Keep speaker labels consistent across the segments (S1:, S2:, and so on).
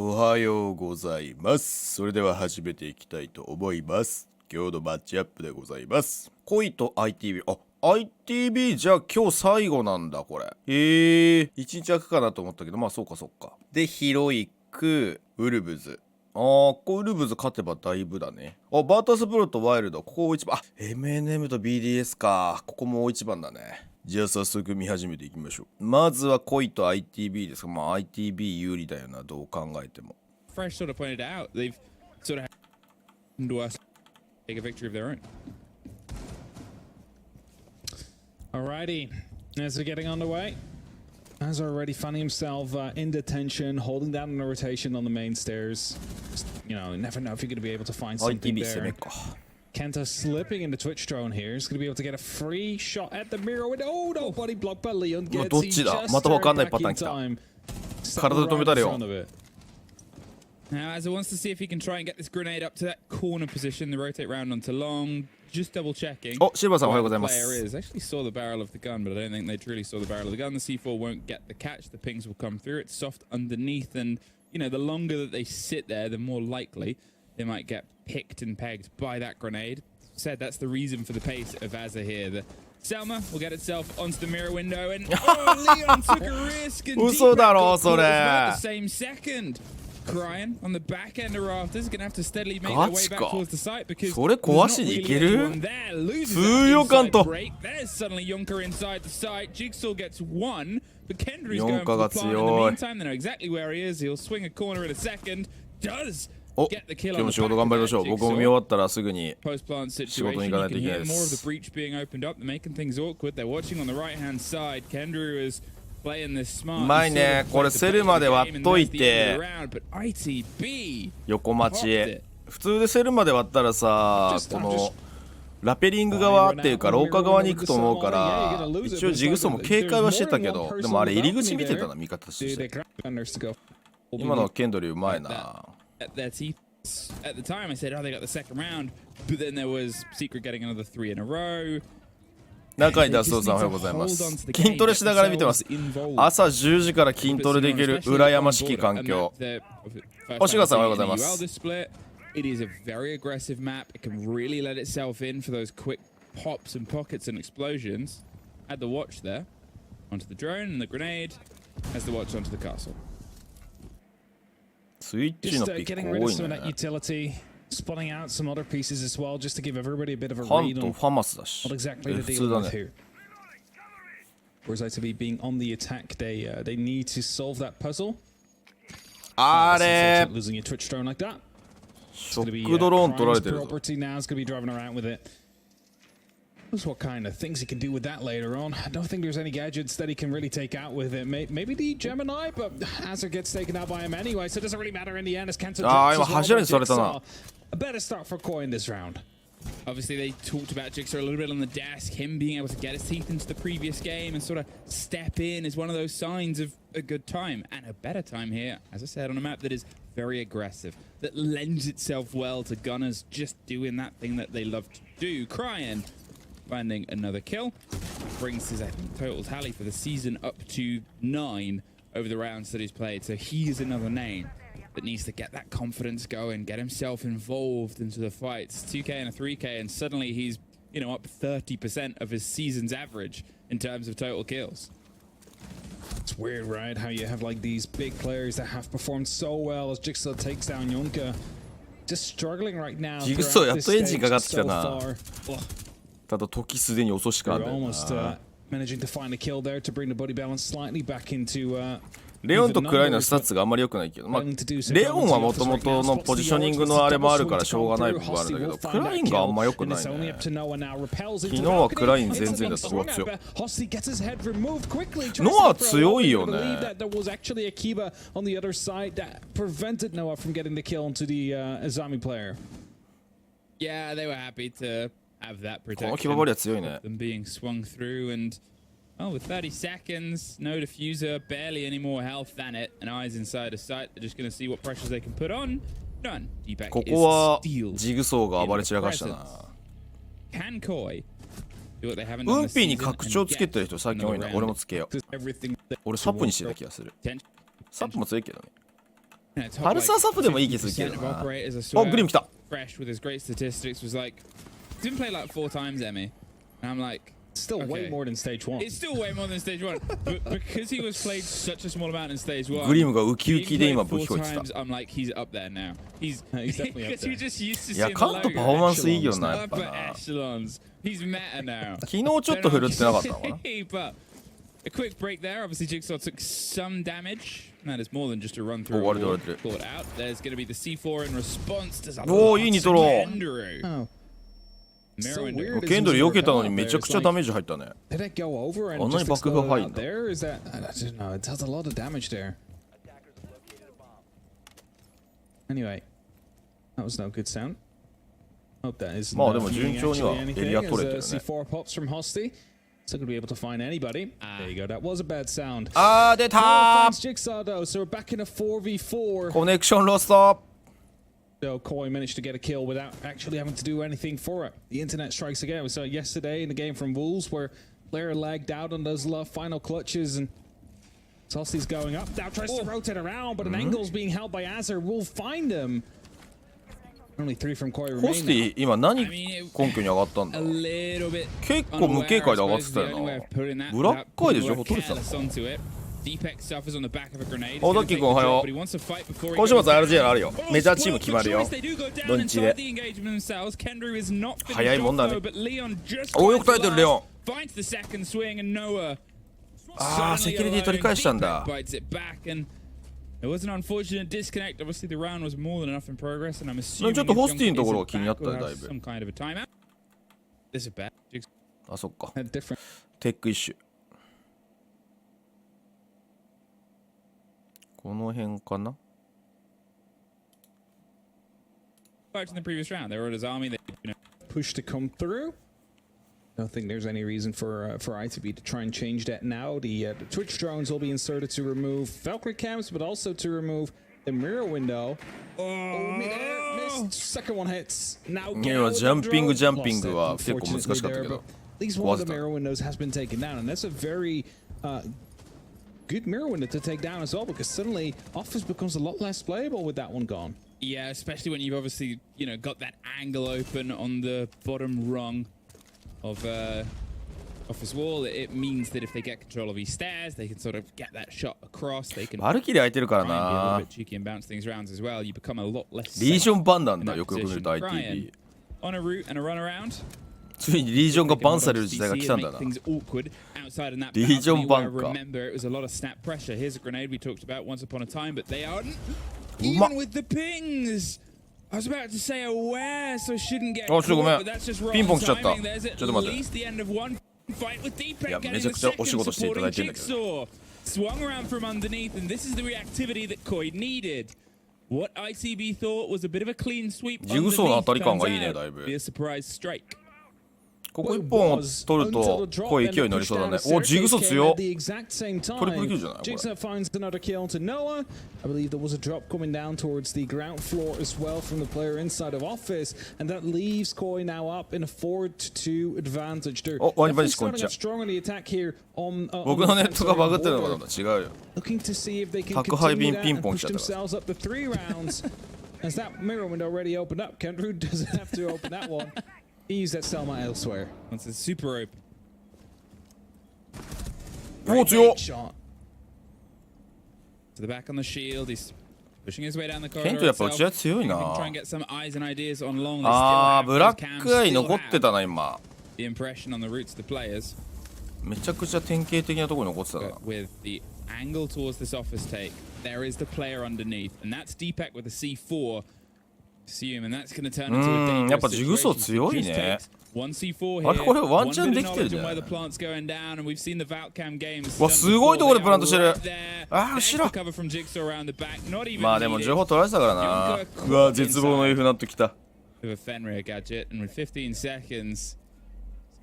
S1: おはようございます。それでは始めていきたいと思います。今日のマッチアップでございます。恋と ITB。ITB じゃあ今日最後なんだこれ。一日空くかなと思ったけど、まあそうかそうか。で、ヒロイク、ウルブズ。ウルブズ勝てばだいぶだね。バータスプロとワイルド、ここ大一番。MNM と BDS か。ここも大一番だね。じゃあ早速見始めていきましょう。まずは恋と ITB ですが、まあ ITB 有利だよな、どう考えても。
S2: Fresh sort of pointed out, they've sort of had to us take a victory of their own.
S3: Alrighty, as we're getting underway, has already finding himself in detention, holding down the rotation on the main stairs. You know, never know if you're going to be able to find something there. Kenta slipping into Twitch drone here. He's going to be able to get a free shot at the mirror window. Oh, no, body blocked by Leon. Gets he just back in time.
S2: Now, Azza wants to see if he can try and get this grenade up to that corner position. The rotate round onto long. Just double checking.
S1: Shiba-san, おはようございます。
S2: Player is actually saw the barrel of the gun, but I don't think they truly saw the barrel of the gun. The C4 won't get the catch. The pings will come through. It's soft underneath, and you know the longer that they sit there, the more likely they might get picked and pegged by that grenade. Said that's the reason for the pace of Azza here. The Selma will get itself onto the mirror window, and Leon took a risk and the same second. Crying on the back end of rafters, gonna have to steadily make their way back towards the site because there's not really anyone there. Loses that inside break. There's suddenly Yonka inside the site. Jigsaw gets one, but Kendry's going for the plant in the meantime. They know exactly where he is. He'll swing a corner in a second. Does get the kill on the post-plant situation. You can hear more of the breach being opened up. They're making things awkward. They're watching on the right-hand side. Kendry isう
S1: まいね。これセルまで割っといて横待ちへ。普通でセルまで割ったらさ、このラペリング側っていうか廊下側に行くと思うから、一応ジグソーも警戒はしてたけど、でもあれ入り口見てたな、味方として。今のケンドリーうまいな。
S2: At the time I said, oh, they got the second round, but then there was Secret getting another 3 in a row.
S1: 中井達夫さんおはようございます。筋トレしながら見てます。朝10時から筋トレできる羨ましき環境。星川さんおはようございます。
S2: It is a very aggressive map. It can really let itself in for those quick pops and pockets and explosions. Add the watch there onto the drone and the grenade. Has the watch onto the castle.
S1: スイッチのピック多いね。
S3: Spotting out some other pieces as well, just to give everybody a bit of a read on what exactly they're dealing with here. Whereas ITB being on the attack, they need to solve that puzzle. Losing a Twitch drone like that.
S1: ショックドローン取られてるぞ。
S3: property now is going to be driving around with it. Who's what kind of things he can do with that later on. I don't think there's any gadgets that he can really take out with it. Maybe the Gemini, but Hazard gets taken out by him anyway, so it doesn't really matter in the end as Kenta drops a better start for Koi in this round.
S2: Obviously, they talked about Jigsaw a little bit on the desk. Him being able to get his teeth into the previous game and sort of step in is one of those signs of a good time and a better time here, as I said, on a map that is very aggressive, that lends itself well to gunners just doing that thing that they love to do. Crying, finding another kill, brings his total tally for the season up to 9 over the rounds that he's played. So he is another name that needs to get that confidence going, get himself involved into the fights. 2K and a 3K, and suddenly he's, you know, up 30% of his season's average in terms of total kills.
S3: It's weird, right? How you have like these big players that have performed so well as Jigsaw takes down Yonka. Just struggling right now.
S1: Jigsaw やっとエンジンかかってきたな。ただ時すでに遅しかあるんだよな。
S3: managing to find a kill there to bring the body balance slightly back into
S1: レオンとクラインのスタッツがあんまり良くないけど、まあ、レオンはもともとのポジショニングのあれもあるからしょうがない部分はあるんだけど、クラインがあんま良くないね。昨日はクライン全然だった。ノア強いよね。
S2: Yeah, they were happy to have that protection.
S1: このキババリは強いね。
S2: Them being swung through and oh, with 30 seconds, no diffuser, barely any more health than it, and eyes inside a sight. They're just going to see what pressures they can put on. None. Deepak
S1: ここはジグソーが暴れ散らかしたな。
S2: Can Koi do what they haven't
S1: ウ
S2: done
S1: ン
S2: this
S1: ピーに
S2: season
S1: 拡張つけてる人最近多いな。俺もつけよう。俺サップにしてた気がする。サップも強いけどね。パルサーサプでもいい気するけどな。お、グリム来た。
S2: Fresh with his great statistics was like, didn't play like 4 times, Emmy. And I'm like,
S3: Still way more than stage 1.
S2: it's still way more than stage 1. But because he was played such a small amount in stage 1,
S1: グリムがウキウ
S2: being
S1: キで今
S2: played
S1: 武器
S2: 4
S1: こいてた。
S2: times, I'm like, he's up there now. He's
S3: definitely up
S2: because
S3: there.
S2: you're just used to
S1: いや、
S2: seeing
S1: カ
S2: the
S1: ントパフォー
S2: logo.
S1: マンスいいよな、やっぱ
S2: Upper
S1: な。
S2: echelons. He's meta now.
S1: 昨日ちょっと振るってなかったのかな。
S2: But a quick break there. Obviously, Jigsaw took some damage. That is more than just a run through.
S1: お、割れて割れてる。
S2: Pull it out. There's going to be the C4 in response to
S1: おー、いいニトロ。
S3: Oh. So
S2: Mirror
S3: weird.
S1: ケンドル避けたのにめちゃくちゃダメージ入ったね。
S3: Did it go over and
S1: あんなに
S3: just
S1: バックが
S3: explode
S1: 入ん
S3: out
S1: だ。
S3: there? Is that I don't know. It does a lot of damage there. Anyway, that was no good sound. Hope that is
S1: まあでも
S3: not
S1: 順調には
S3: actually
S1: エリア
S3: anything
S1: 取れてるね。
S3: as C4 pops from Hosty. Still gonna be able to find anybody. There you go. That was a bad sound.
S1: あー、出
S3: Oh,
S1: た
S3: finds Jigsaw though, so we're back in a 4v4.
S1: コネクションロスト。
S3: So Koi managed to get a kill without actually having to do anything for it. The internet strikes again. We saw it yesterday in the game from Wolves where player lagged out on those final clutches and Tosty's going up. Now tries to rotate around, but an angle's being held by Azar. Will find him. Only 3 from Koi
S1: ホ
S3: remain
S1: ステ
S3: now.
S1: ィ今何根拠に上がったんだ
S2: A little bit
S1: 結構無警戒で上がってたよな。ブラックアイで情報取れてたのか。
S2: Deepak suffers on the back of a grenade.
S1: お、ドッキー君おはよう。今週末 RGL あるよ。メジャーチーム決まるよ。土日で。早いもんだね。お、よく耐えてるレオン。あー、セキュリティ取り返したんだ。
S2: It was an unfortunate disconnect. Obviously, the round was more than enough in progress, and I'm
S1: ち
S2: assuming
S1: ょっとホスティのところが気になったね、
S2: Jungle
S1: だい
S2: has
S1: ぶ。
S2: some kind of a timeout. This is bad.
S1: あ、そっか。
S3: Had different.
S1: テックイッシュ。この辺かな。
S2: In the previous round, they were his army. They,
S3: Push to come through. Don't think there's any reason for ITB to try and change that now. The Twitch drones will be inserted to remove Valkyrie cams, but also to remove the mirror window. Oh, mid-air, missed. Second one hits. Now
S1: いや、ジャンピングジャンピングは結構難しかったけ
S3: there,
S1: ど
S3: but。at least one of the mirror windows has been taken down, and that's a very good mirror window to take down as well, because suddenly Office becomes a lot less playable with that one gone.
S2: yeah, especially when you've obviously got that angle open on the bottom rung of his wall. It means that if they get control of these stairs, they can sort of get that shot across. They can
S1: バルキリー空いてるから
S2: try and be a little
S1: な
S2: bit。cheeky and bounce things around as well. You become a lot less
S1: リージョ
S2: safe
S1: ンバンなん
S2: in
S1: だ、
S2: that
S1: よくよく見ると
S2: position.
S1: ITB。
S2: On a route and a run around.
S1: ついにリージョンがバンされる時代が来たんだな。
S2: Things awkward outside in that
S1: Legion
S2: balcony where
S1: bunker.
S2: remember it was a lot of snap pressure. Here's a grenade we talked about once upon a time, but they aren't
S1: Ma-
S2: even with the pings. I was about to say aware, so shouldn't get
S1: あ、ちょっとごめ
S2: caught,
S1: ん
S2: but that's just wrong
S1: ピンポン来ちゃった
S2: timing. There's
S1: ちょ
S2: at
S1: っと待って
S2: least the end of one fight with Deepak
S1: いや、
S2: getting
S1: めちゃ
S2: the
S1: くちゃお仕
S2: second
S1: 事していただい
S2: supporting
S1: てるんだけど。
S2: Jigsaw. Swung around from underneath, and this is the reactivity that Koi needed. What ITB thought was a bit of a clean sweep
S1: ジグソーの当たり感
S2: underneath
S1: がいい
S2: turns
S1: ね、
S2: out
S1: だい
S2: to
S1: ぶ。
S2: be a surprise strike.
S1: ここ1本を取ると、こう勢いに乗りそうだね。お、ジグソー強っ。トリプルキルじゃないこれ。
S3: Jigsaw finds another kill to Noah. I believe there was a drop coming down towards the ground floor as well from the player inside of Office, and that leaves Koi now up in a 4-2 advantage. They're
S1: お、ワニバニシ
S3: definitely
S1: こんに
S3: starting
S1: ちは。
S3: off strong on the attack here on
S1: 僕のネットがバグってるのかと思った。違うよ。
S3: looking to see if they can
S1: 宅配
S3: continue
S1: 便
S3: that
S1: ピン
S3: and
S1: ポン
S3: push
S1: 来ちゃったから。
S3: themselves up to 3 rounds. As that mirror window already opened up, Kendrew doesn't have to open that one. He used that Selma elsewhere.
S2: Once it's super open.
S1: お、強っ。
S3: Shot.
S2: To the back on the shield, he's pushing his way down the
S1: ケン
S2: corridor
S1: トやっぱ打
S2: itself.
S1: ち合い強い
S2: He
S1: な。
S2: can try and get some eyes and ideas on long. They still
S1: あー、
S2: have
S1: ブラ
S2: those
S1: ッ
S2: cams,
S1: クアイ
S2: still
S1: 残って
S2: have
S1: たな、今。
S2: the impression on the routes to the players.
S1: めちゃくちゃ典型的なところに残ってたな。
S2: But with the angle towards this office take, there is the player underneath, and that's Deepak with a C4. Assume, and that's going to turn into a dangerous
S1: やっぱジグソー
S2: situation.
S1: 強い
S2: Just
S1: ね。
S2: takes one C4
S1: あれ
S2: here,
S1: これワン
S2: one
S1: チャン
S2: bit
S1: で
S2: of
S1: きてる
S2: knowledge
S1: じ
S2: on
S1: ゃ
S2: where
S1: ん。
S2: the plant's going down, and we've seen the Valcam games.
S1: わ、すごいところでプラントしてる。あー、
S2: Thanks
S1: 後ろ。
S2: to cover from Jigsaw around the back, not even
S1: まあでも
S2: needed.
S1: 情報取られてたからな。うわ、絶望の F なってきた。
S2: With a Fenrir gadget, and with 15 seconds,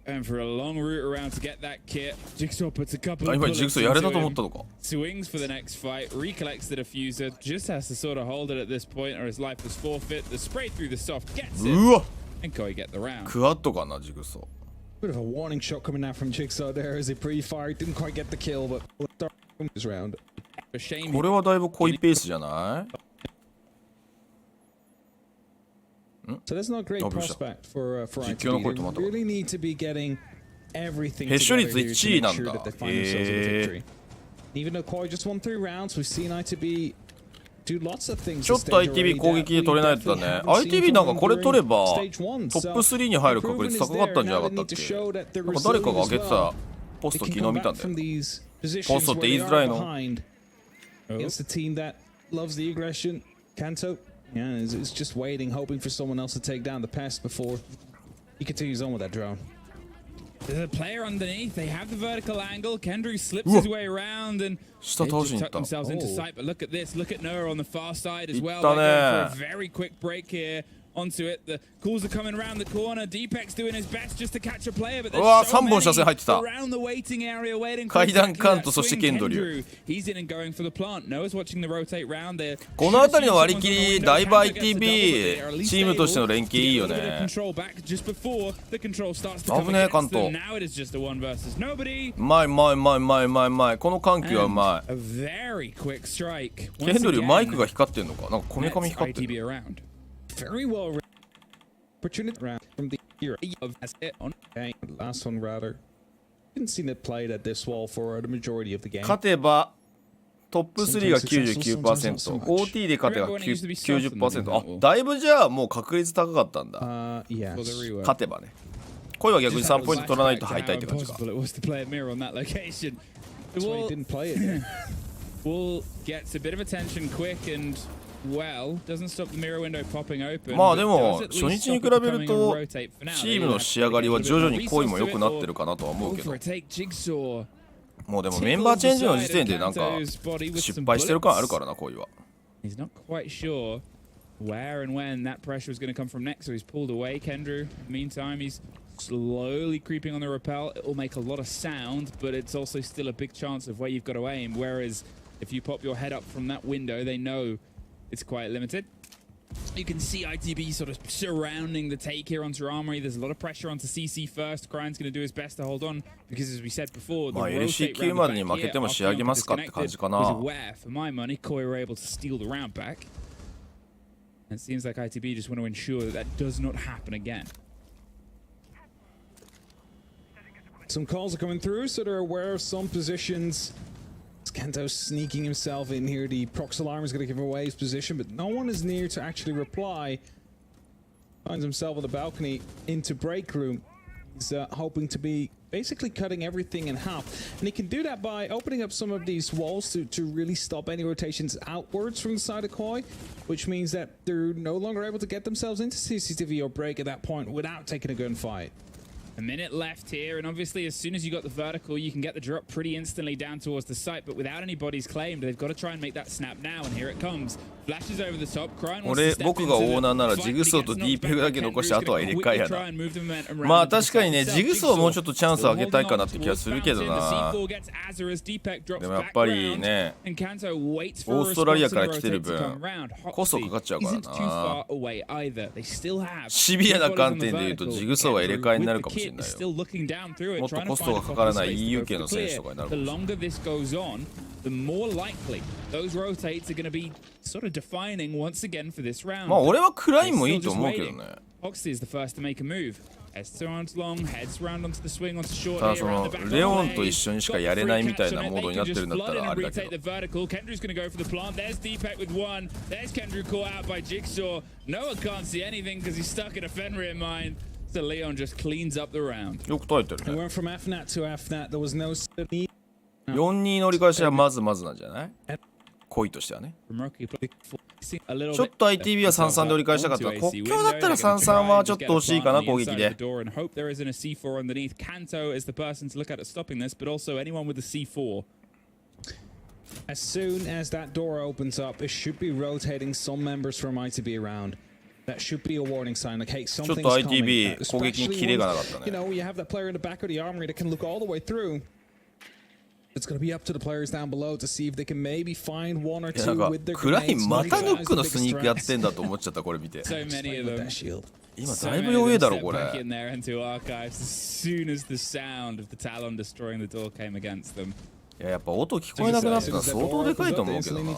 S2: going for a long route around to get that kit. Jigsaw puts a couple
S1: あ、
S2: of
S1: 今
S2: bullets
S1: ジグソーやれたと
S2: into
S1: 思っ
S2: him,
S1: たのか。
S2: swings for the next fight, recollects the diffuser, just has to sort of hold it at this point, or his life is forfeit. The spray through the soft gets
S1: う
S2: it,
S1: わ、
S2: and Koi get the round.
S1: クワッドかな、ジグソー。
S3: Bit of a warning shot coming out from Jigsaw there as he pre-fired. Didn't quite get the kill, but this round.
S2: A shame.
S1: これはだいぶ濃いペースじゃない？
S3: So that's not a great
S1: Oh, Bruce.
S3: prospect for
S1: 実況の声
S3: ITB.
S1: 止まっ
S3: They
S1: たわ。
S3: really need to be getting everything
S1: へっしょ
S3: together
S1: 率
S3: here
S1: 1
S3: to
S1: 位な
S3: make
S1: ん
S3: sure
S1: だ。
S3: that they find themselves with a victory. Even though Koi just won 3 rounds, we've seen ITB do lots of things.
S1: ちょっと ITB 攻撃で取れないとだね。ITB なんかこれ取ればトップ3に入る確率高かったんじゃなかったっけ？なんか誰かが上げてたポスト昨日見たんだよ。ポストって言いづらいの。
S3: Against a team that loves the aggression. Kanto, yeah, is just waiting, hoping for someone else to take down the pest before he continues on with that drone.
S2: There's a player underneath. They have the vertical angle. Kendrew slips his way around and they just tuck themselves into sight. But look at this. Look at Noah on the far side as well. They're going for a very quick break here onto it. The calls are coming around the corner. Deepek's doing his best just to catch a player, but there's so many around the waiting area waiting for exactly that swing. Kendrew, he's in and going for the plant. Noah's watching the rotate round there.
S1: この辺りの割り切りだいぶ ITB チームとしての連携いいよね。危ねえ関東。うまいうまいうまいうまいうまいうまい。この緩急はうまい。ケンドリュマイクが光ってんのか。なんかこめかみ光ってる。
S3: Very well opportunity round from the era of last one rather. Didn't see it played at this wall for the majority of the game.
S1: 勝てばトップ3が 99%、OT で勝てば 90%。あ、だいぶじゃあもう確率高かったんだ。勝てばね。これは逆に3ポイント取らないと敗退って感じか。
S2: Wall gets a bit of attention quick and well, doesn't stop the mirror window popping open.
S1: まあでも初日に比べるとチームの仕上がりは徐々に恋も良くなってるかなとは思うけど、もうでもメンバーチェンジの時点でなんか失敗してる感あるからな恋は。
S2: He's not quite sure where and when that pressure is going to come from next, so he's pulled away. Kendrew, meantime, he's slowly creeping on the rappel. It will make a lot of sound, but it's also still a big chance of where you've got to aim. Whereas if you pop your head up from that window, they know it's quite limited. You can see ITB sort of surrounding the take here onto Armory. There's a lot of pressure onto CC first. Kryan's going to do his best to hold on because, as we said before, the rotate round the back here after was where, for my money, Koi were able to steal the round back. And it seems like ITB just want to ensure that that does not happen again.
S3: Some calls are coming through, so they're aware of some positions. Kento sneaking himself in here. The prox alarm is going to give away his position, but no one is near to actually reply. Finds himself on the balcony into break room. He's hoping to be basically cutting everything in half, and he can do that by opening up some of these walls to really stop any rotations outwards from the side of Koi, which means that they're no longer able to get themselves into CCTV or break at that point without taking a gunfight.
S2: A minute left here, and obviously as soon as you got the vertical, you can get the drop pretty instantly down towards the site, but without any bodies claimed, they've got to try and make that snap now, and here it comes. Flashes over the top. Kryan wants to step into the fight, 僕がオーナーならジグソーとディーペグだけ残してあとは入れ替えやな。まあ確かにね、ジグソーもうちょっとチャンスをあげたいかなって気がするけどな。でもやっぱりね、オーストラリアから来てる分、コストかかっちゃうからな。シビアな観点で言うとジグソーは入れ替えになるかもしれないよ。もっとコストがかからない EU 系の選手とかになるかもしれない。The more likely those rotates are going to be sort of defining once again for this round.
S1: まあ俺はクラインもいいと思うけどね。
S2: Hoxie is the first to make a move. Heads around long, heads round onto the swing, onto short.
S1: ただそのレオンと一緒にしかやれないみたいなモードになってるんだったらあれだけど。
S2: Kendrew's going to go for the plant. There's Deepek with one. There's Kendrew caught out by Jigsaw. Noah can't see anything because he's stuck in a Fenrir mine. So Leon just cleans up the round.
S1: よく耐えてるね。
S3: He went from FNAT to FNAT. There was no need.
S1: 4-2乗り返しはまずまずなんじゃない？恋としてはね。ちょっと ITB は 3-3 で折り返したかった。国境だったら 3-3 はちょっと惜しいかな、攻撃で。
S3: As soon as that door opens up, it should be rotating some members from ITB around. That should be a warning sign. Like, hey, something's coming.
S1: ちょっと ITB 攻撃にキレがなかったね。
S3: You know, you have that player in the back of the armory that can look all the way through. It's going to be up to the players down below to see if they can maybe find one or two with their
S1: クラインまたノックのスニークやってんだと思っちゃったこれ見て。
S2: So many of them.
S1: 今だいぶ弱えだろこれ。
S2: As soon as the sound of the Talon destroying the door came against them.
S1: いややっぱ音聞こえなくなったのは相当でかいと思うけどな。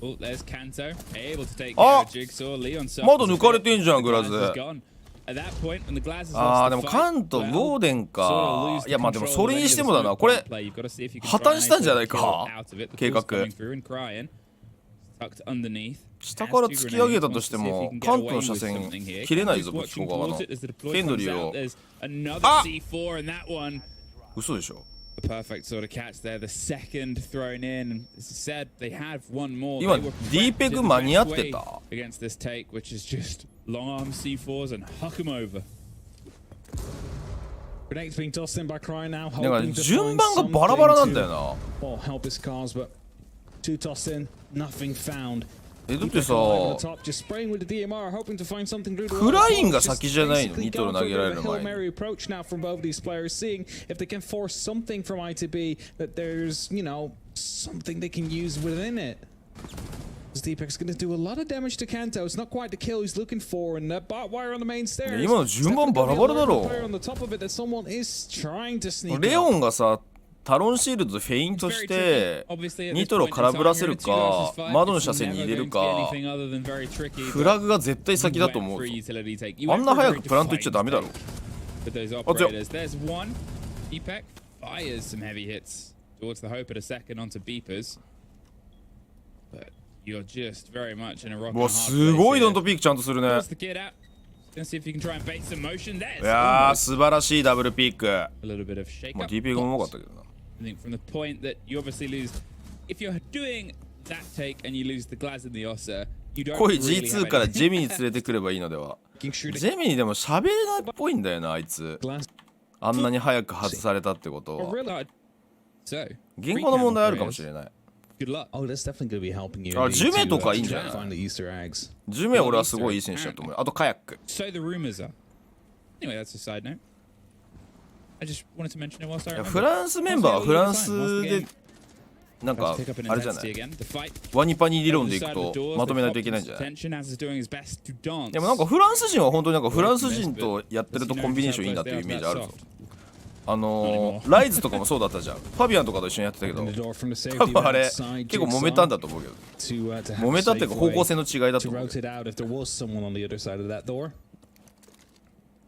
S2: Oh, there's Kanto, able to take care
S1: あ
S2: of Jigsaw. Leon suffers
S1: まだ
S2: a
S1: 抜かれ
S2: bit,
S1: てんじゃん
S2: but
S1: グラ
S2: the
S1: ズ。
S2: glass is gone. At that point, when the glass has
S1: あ
S2: lost
S1: ーで
S2: the
S1: もカン
S2: fight,
S1: ト
S2: well,
S1: ボーデン
S2: sort
S1: か
S2: of lose
S1: い
S2: the
S1: やまあでも
S2: control
S1: そ
S2: of
S1: れ
S2: any
S1: に
S2: of
S1: して
S2: the
S1: もだな
S2: smoke
S1: これ
S2: bomb play. You've got to see if you can
S1: 破
S2: try
S1: 綻
S2: and
S1: したんじゃない
S2: kill
S1: か
S2: out of it. The
S1: 計
S2: ball's
S1: 画
S2: coming through and crying. Tucked underneath.
S1: 下から突き上げたとしてもカントの車線切れないぞこっち側のフェンドリーを
S2: Another
S1: あ
S2: C4 and that one.
S1: 嘘でしょ
S2: A perfect sort of catch there. The second thrown in, and as I said, they have one more.
S1: 今
S2: They were
S1: D ペ
S2: prepped
S1: グ
S2: in the
S1: 間に合っ
S2: best
S1: て
S2: way
S1: た
S2: against this take, which is just long arm C4s and huck them over.
S3: Grenades being tossed in by Cry now.
S1: だから
S3: hoping to
S1: 順
S3: find
S1: 番がバラバラなんだよ
S3: something
S1: な
S3: to, well, help his cause, but two tossed in, nothing found.
S1: えだってさ
S3: Over the top, just spraying with the DMR, hoping to find something through the
S1: フライン
S3: wall.
S1: が
S3: Just
S1: 先じゃないの
S3: basically
S1: ニトロ
S3: going
S1: 投
S3: for
S1: げ
S3: a
S1: ら
S3: bit
S1: れ
S3: of
S1: る
S3: a Hail
S1: 前に
S3: Mary approach now from both of these players, seeing if they can force something from ITB that there's, you know, something they can use within it. This Deepak's going to do a lot of damage to Kanto. It's not quite the kill he's looking for, and that bot wire on the main stairs.
S1: 今の順番バラバラだろ
S3: Player on the top of it that someone is trying to sneak
S1: レ
S3: up.
S1: オンがさタロンシールドフェイントしてニトロ空振らせるか窓の車線に入れるかフラグが絶対先だと思うぞあんな早くプラント行っちゃダメだろ
S2: But those operators, there's one. Deepak fires some heavy hits towards the hope at a second onto beepers. But you're just very much in a rock and
S1: う
S2: a
S1: わ
S2: hard
S1: すごいドン
S2: place
S1: トピークちゃんとするね
S2: here. Pulls the kid out. Gonna see if you can try and bait some motion.
S1: い
S2: There's
S1: やー
S2: almost
S1: 素晴らしいダブルピーク
S2: a little bit of shake
S1: まあ
S2: up.
S1: D ピークもうまかったけどな
S2: I think from the point that you obviously lose, if you're doing that take and you lose the glass in the Ossa, you don't
S1: 来い
S2: really
S1: G2 からジェミに連れてくればいいのではジェミにでも喋れないっぽいんだよなあいつ
S3: Glass.
S1: あんなに早く外されたってことは
S2: really. So,
S1: 言語の問題あるかもしれない
S2: good luck.
S3: Oh, that's definitely going to be helping you.
S1: あ
S3: indeed
S1: ジュメ
S3: to,
S1: とかいいん
S3: to
S1: じゃない
S3: find the Easter eggs.
S1: ジュメ俺はすごいいい選手だと思うよあとカヤック
S2: So the rumors are. Anyway, that's a side note. I just wanted to mention it whilst I
S1: いや
S2: remember.
S1: フランスメンバーはフランスでなんか
S2: Pick up in
S1: あれじゃな
S2: intensity
S1: い
S2: again. The fight.
S1: ワニパニ理論でいく
S2: Side
S1: と
S2: of the doors,
S1: ま
S2: they
S1: とめないと
S2: focus
S1: いけないんじゃない
S2: attention as is doing his best to dance.
S1: でもなんかフランス人は本当になんかフランス人とやってるとコンビネーションいいなっていうイメージあるぞライズとかもそうだったじゃんファビアンとかと一緒にやってたけど
S3: The door from the
S1: 多
S3: safety
S1: 分あれ
S3: outside
S1: 結構揉めたん
S3: Jigsaw
S1: だと思うけど
S3: to
S1: 揉めたっていうか
S3: have
S1: 方
S3: safe
S1: 向
S3: way
S1: 性の違いだと
S3: to
S1: 思う
S3: rotate out if there was someone on the other side of that door.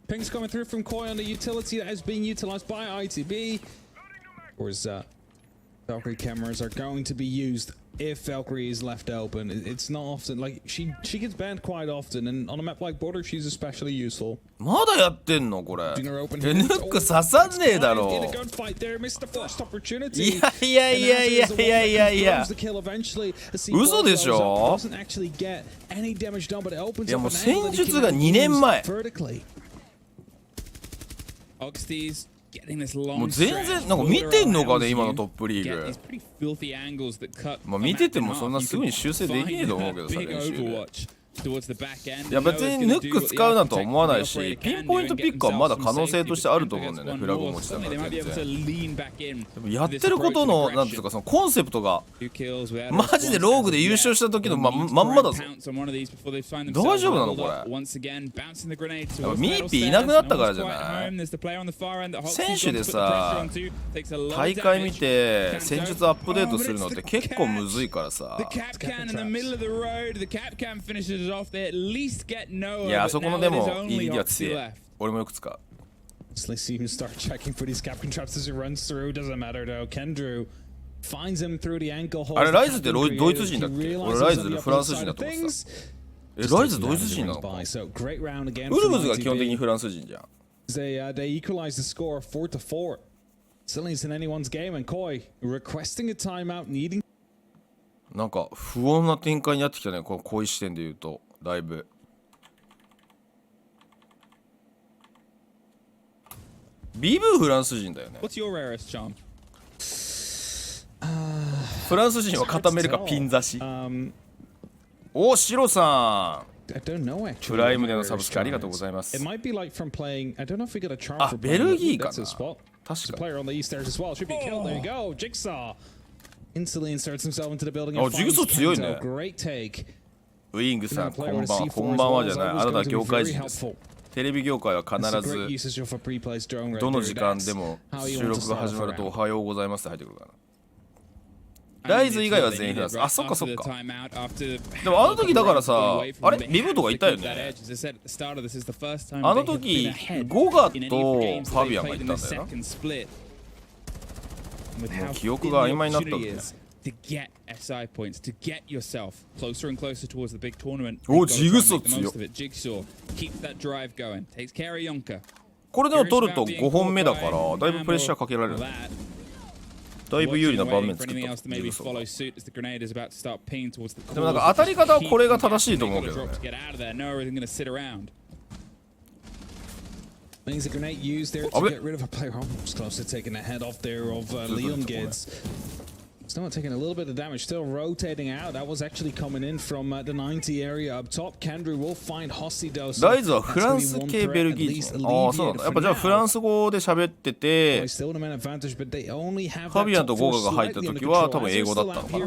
S3: Pings coming through from Koi on the utility that is being utilized by ITB. Whereas Valkyrie cameras are going to be used if Valkyrie is left open. It's not often like she gets banned quite often, and on a map like Border, she's especially useful.
S1: まだやってんのこれ
S3: Doing her open
S1: ヌック刺さんねえだ
S3: In
S1: ろ
S3: a gunfight there, missed the first
S1: い
S3: opportunity.
S1: やいやいやいやいやいやいや
S3: The kill eventually. A C4
S1: 嘘でしょ
S3: goes up, doesn't actually get any damage done, but it opens
S1: いや
S3: up
S1: もう
S3: an angle
S1: 戦
S3: that he
S1: 術が
S3: can
S1: 2年前
S3: use vertically.
S2: Oxtees getting this
S1: も
S2: long
S1: う全然なんか見てんのかね今のトップリー
S2: get
S1: グ
S2: these pretty filthy angles that cut
S1: まあ見ててもそんなすぐに修正できねえと思うけどさ
S2: big
S1: 練習で
S2: overwatch towards the back end.
S1: いや別にヌック使うなとは思わないしピンポイントピックはまだ可能性としてあると思うんだよねフラグを持ちだから全然でもやってることのなんていうかそのコンセプトがマジでローグで優勝した時のまんまだぞ大丈夫なのこれミーピーいなくなったからじゃない選手でさ大会見て戦術アップデートするのって結構むずいからさいやあそこのでも EDD は強い俺もよく使う
S3: Let's see him start checking for these Capcom traps as he runs through. Doesn't matter though. Kendrew finds him through the ankle hole.
S1: あれライズってドイツ人だっけ俺ライズでフランス人だと思ってたライズドイツ人なのかウルブズが基本的にフランス人じゃん
S3: They equalize the score 4-4. Still isn't anyone's game, and Koi requesting a timeout, needing.
S1: なんか不穏な展開になってきたねこういう視点で言うとだいぶビブフランス人だよね
S2: What's your rarest charm?
S1: フランス人は固めるかピン刺しおシロさん
S3: I don't know actually.
S1: プライムでのサブスクありがとうございます
S3: It might be like from playing. I don't know if we got a charm
S1: あ
S3: for
S1: ベ
S3: playing.
S1: ルギーか
S3: That's
S1: な
S3: a spot.
S1: 確
S3: There's a
S1: か
S3: player on the east stairs as well. Should be killed. There you go. Jigsaw instantly inserts himself into the building.
S1: Oh,
S3: and finds
S1: Jigsaw 強いね
S3: Kento. Great take.
S1: ウィングさん
S3: Now
S1: こ
S3: player
S1: ん
S3: with
S1: ばん
S3: C4
S1: はこんばんはじゃ
S3: as
S1: ない
S3: well
S1: あ
S3: is
S1: なたは
S3: going to
S1: 業
S3: be
S1: 界
S3: very
S1: 人です
S3: helpful.
S1: テレビ業界は
S3: It's a
S1: 必
S3: great
S1: ず
S3: usage of a pre-placed drone right
S1: どの
S3: there.
S1: 時間で
S3: That's
S1: も
S3: how you
S1: 収
S3: want to
S1: 録が
S3: start
S1: 始
S3: off
S1: ま
S3: a
S1: るとお
S3: round.
S1: はようございますって入ってくるからライズ以外は全員フランス。あ、そっかそっか。でもあの時だからさ、あれリブとかいたよね。あの時ゴガとファビアンがいたんだよな。もう記憶が曖昧になったんだよ。
S2: To get SI points, to get yourself closer and closer towards the big tournament.
S1: お、ジグソ強っ。
S2: Jigsaw keeps that drive going. Takes care of Yonka.
S1: これでも取ると5本目だからだいぶプレッシャーかけられる。だいぶ有利な盤面作った。ジグソー。でもなんか当たり方はこれが正しいと思うけどね。
S3: Means a grenade used there to get rid of a player almost close to taking the head off there of Leon Gids. Still taking a little bit of damage, still rotating out. That was actually coming in from the 90 area up top. Kendry will find Hossi though.
S1: ライズはフランス系ベルギー人。ああ、そうなんだ。やっぱじゃあフランス語で喋ってて、ファビアンとゴガが入った時は多分英語だったのかな。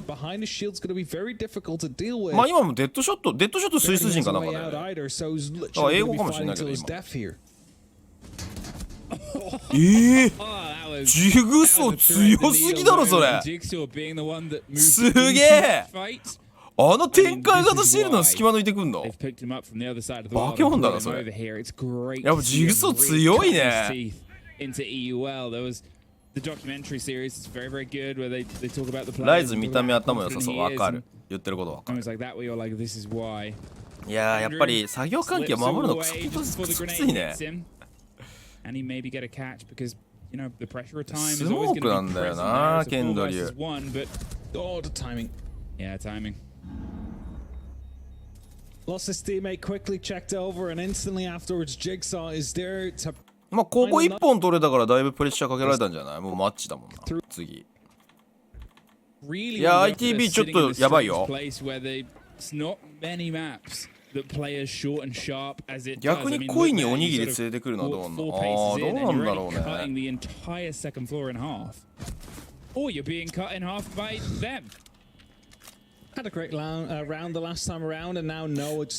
S1: まあ今もデッドショットスイス人かなんかね。だから英語かもしれないけど今。ジグソー強すぎだろそれ。すげえ。あの展開型シールドの隙間抜いてくんのバケモンだなそれ。やっぱジグソー強いね。ライズ見た目頭良さそう。わかる、言ってることわかる。いやーやっぱり作業環境を守るのクソきついね。スモークなんだよな、ケンドリュー。まあここ1本取れたからだいぶプレッシャーかけられたんじゃない？もうマッチだもんな。次。いや ITB ちょっとやばいよ。逆に恋におにぎり連れてくるのはどうなんだ。ああ、どうなんだろうね。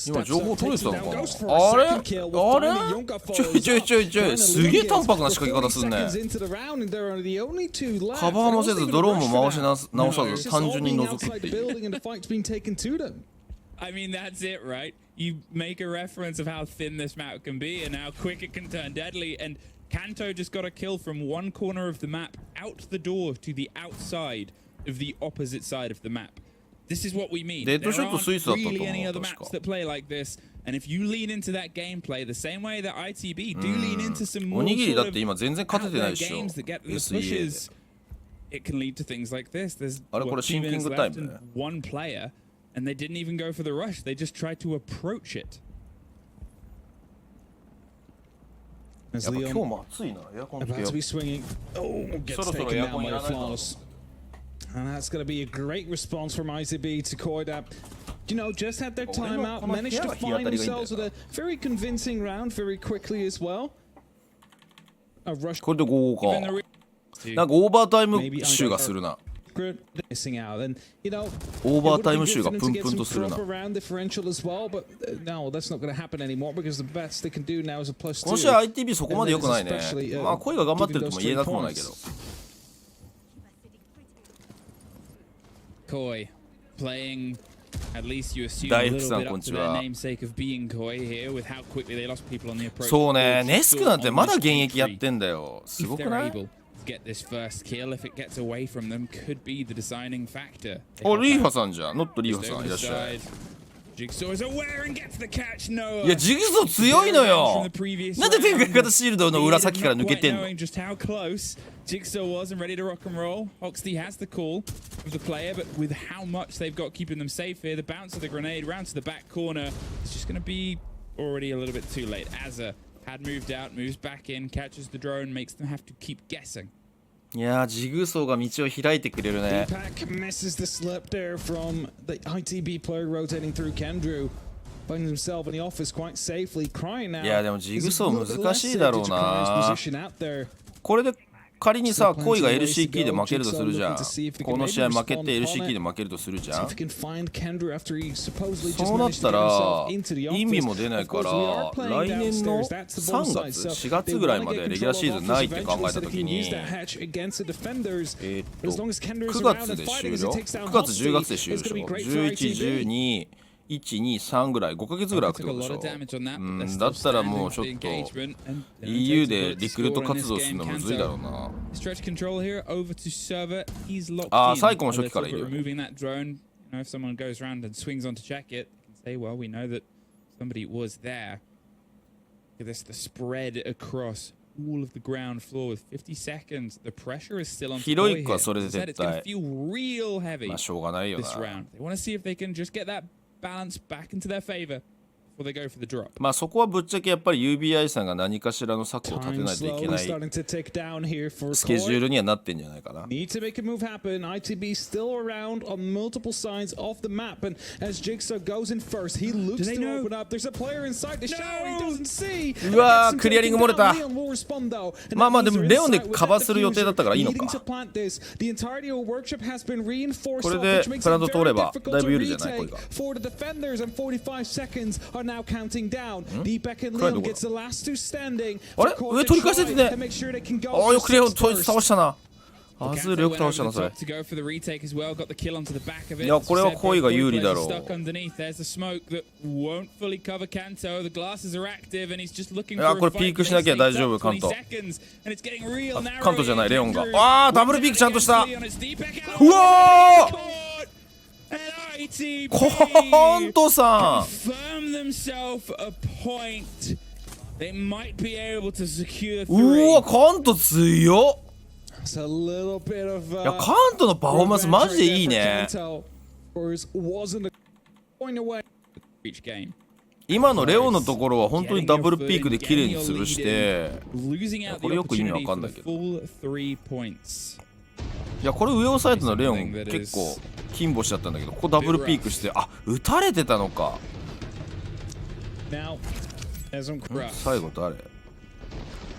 S1: 今情報取れてたのかな。あれちょいすげえ淡白な仕掛け方すんね。カバーもせずドローンも回し直さず単純に覗くっていう。
S2: I mean, that's it, right? You make a reference of how thin this map can be and how quick it can turn deadly. And Kanto just got a kill from one corner of the map out the door to the outside of the opposite side of the map. This is what we mean. There aren't really any other maps that play like this. And if you lean into that gameplay the same way that ITB do lean into some more sort of games that get the pushes, it can lead to things like this. There's 2 minutes left and one player. And they didn't even go for the rush. They just tried to approach it.
S3: As Leon about to be swinging. Oh, gets taken down by Flawless. And that's going to be a great response from ICB to Koida. You know, just had their timeout, managed to find themselves with a very convincing round very quickly as well. A rush.
S1: これで5か。なんかオーバータイム集がするな。オーバータイム集がプンプンとするな。この試合 ITB そこまで良くないね。まあ声が頑張ってるとも言えなくもないけど。大福さんこんにちは。そうね、ネスクなんてまだ現役やってんだよ。すごくない？get this first kill if it gets away from them could be the deciding factor. お、リーファさんじゃん。ノットリーファさんいらっしゃい。Jigsaw is aware and gets the catch. No. いや、ジグソー強いのよ。なんで展開型シールドの裏先から抜けてんの？Just how close Jigsaw was and ready to rock and roll. Hoxty has the call of the player, but with how much they've got keeping them safe here, the bounce of the grenade round to the back corner, it's just going to be already a little bit too late. Azza had moved out, moves back in, catches the drone, makes them have to keep guessing. いやー、ジグソーが道を開いてくれるね。
S3: misses the slip there from the ITB player rotating through Kendrew. Finds himself in the office quite safely, crying now.
S1: いやでもジグソー難しいだろうな。これで仮にさ、恋が LC キーで負けるとするじゃん。この試合負けて LC キーで負けるとするじゃん。そうなったら意味も出ないから、来年の3月4月ぐらいまでレギュラーシーズンないって考えたときに、9月で終了、9月10月で終了でしょ。11、12、1、2、3ぐらい、5ヶ月ぐらい空くってことでしょ。だったらもうちょっと EU でリクルート活動するのむずいだろうな。ああ、サイコも初期からいるよ。
S2: If someone goes around and swings on to check it, you can say, well, we know that somebody was there. Look at this, the spread across all of the ground floor with 50 seconds. The pressure is still on.
S1: 広い子はそれで絶対。
S2: It's going to feel real heavy
S1: まあしょうがないよな。
S2: this round. They want to see if they can just get that balance back into their favor before they go for the drop.
S1: まあそこはぶっちゃけやっぱり UBI さんが何かしらの策を立てないといけないスケジュールにはなってんじゃないかな。
S3: Need to make a move happen. ITB still around on multiple sides of the map, and as Jigsaw goes in first, he looks to open up. There's a player inside the shower he doesn't see.
S1: うわー、クリアリング漏れた。まあまあでもレオンでカバーする予定だったからいいのか。これでプラント通ればだいぶ有利じゃないこれが。
S3: Now counting down. Deepak and Leon gets the last two standing.
S1: あれ上取り返せてね。ああ、よくレオン倒したな。アズールよく倒したなそれ。いや、これは恋が有利だろう。あ、これピークしなきゃ大丈夫、カント。カントじゃない、レオンが。ああ、ダブルピークちゃんとした。うわー、コントさん。うわ、カント強っ。いや、カントのパフォーマンスマジでいいね。今のレオのところは本当にダブルピークで綺麗に潰して、これよく意味わかんないけど。いや、これ上押さえたのレオン結構金星だったんだけど、ここダブルピークして、あ、打たれてたのか。最後誰？デ